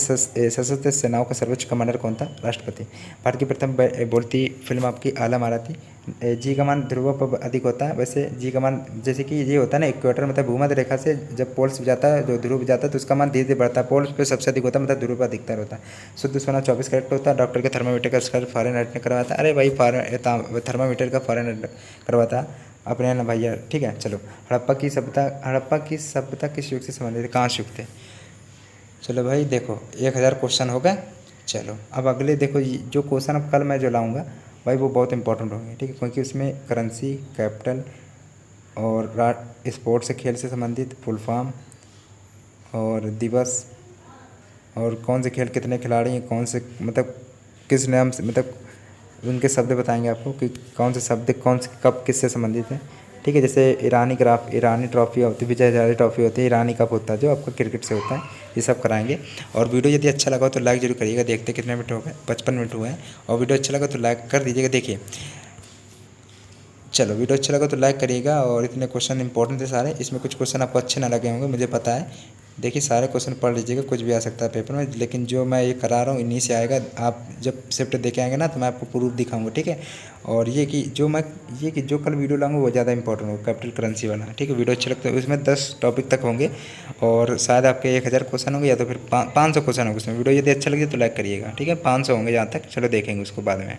सशस्त्र सेनाओं का सर्वोच्च कमांडर कौन था? राष्ट्रपति। भारत की प्रथम बोलती फिल्म आपकी आला मारा थी। जी का मान ध्रुव पर अधिक होता है। वैसे जी का मान जैसे कि ये होता है ना, इक्वेटर मतलब भूमध्य रेखा से जब पोल्स जाता है, जो ध्रुव जाता है तो उसका मान धीरे धीरे बढ़ता है। पोल्स पे सबसे अधिक होता है, मतलब ध्रुव पर अधिकतर होता है। शुद्ध सोना 24 कैरेट होता है। डॉक्टर के थर्मामीटर का आविष्कार फ़ारेनहाइट ने करवाया था। अरे भाई थर्मामीटर का फ़ारेनहाइट करवाता अपने ना भैया, ठीक है। चलो हड़प्पा की सभ्यता किस युग से संबंधित है? कांस्य युग थे। चलो भाई देखो 1000 क्वेश्चन हो गए। चलो अब अगले देखो, जो क्वेश्चन अब कल मैं जो लाऊंगा भाई वो बहुत इंपॉर्टेंट होंगे, ठीक है, क्योंकि उसमें करेंसी, कैपिटल और स्पोर्ट्स से खेल से संबंधित फुल फॉर्म और दिवस और कौन से खेल कितने खिलाड़ी हैं, कौन से मतलब किस नाम से, मतलब उनके शब्द बताएंगे आपको कि कौन से शब्द कौन से कप किससे संबंधित है, ठीक है। जैसे ईरानी ट्रॉफी होती है, विजय हजारे ट्रॉफी होती है, ईरानी कप होता है जो आपका क्रिकेट से होता है, ये सब कराएंगे। और वीडियो यदि अच्छा लगा तो लाइक जरूर करिएगा। देखते कितने मिनट हो गए? 55 मिनट हुए हैं। और वीडियो अच्छा लगा तो लाइक कर दीजिएगा। देखिए चलो वीडियो अच्छा लगा तो लाइक करिएगा। और इतने क्वेश्चन इंपॉर्टेंट थे सारे, इसमें कुछ क्वेश्चन आपको अच्छे ना लगे होंगे मुझे पता है। देखिए सारे क्वेश्चन पढ़ लीजिएगा, कुछ भी आ सकता है पेपर में, लेकिन जो मैं ये करा रहा हूँ इन्हीं से आएगा। आप जब शिफ्ट देके आएंगे ना तो मैं आपको प्रूफ दिखाऊंगा, ठीक है। और ये कि जो कल वीडियो लाऊंगा वो ज़्यादा इंपॉर्टेंट होगा, कैपिटल करेंसी वाला, ठीक है। वीडियो अच्छा लगता है, उसमें 10 टॉपिक तक होंगे और शायद आपके 1000 क्वेश्चन होंगे या तो फिर 500 क्वेश्चन होंगे उसमें। वीडियो यदि अच्छा लगे तो लाइक करिएगा, ठीक है। 500 होंगे जहाँ तक, चलो देखेंगे उसको बाद में।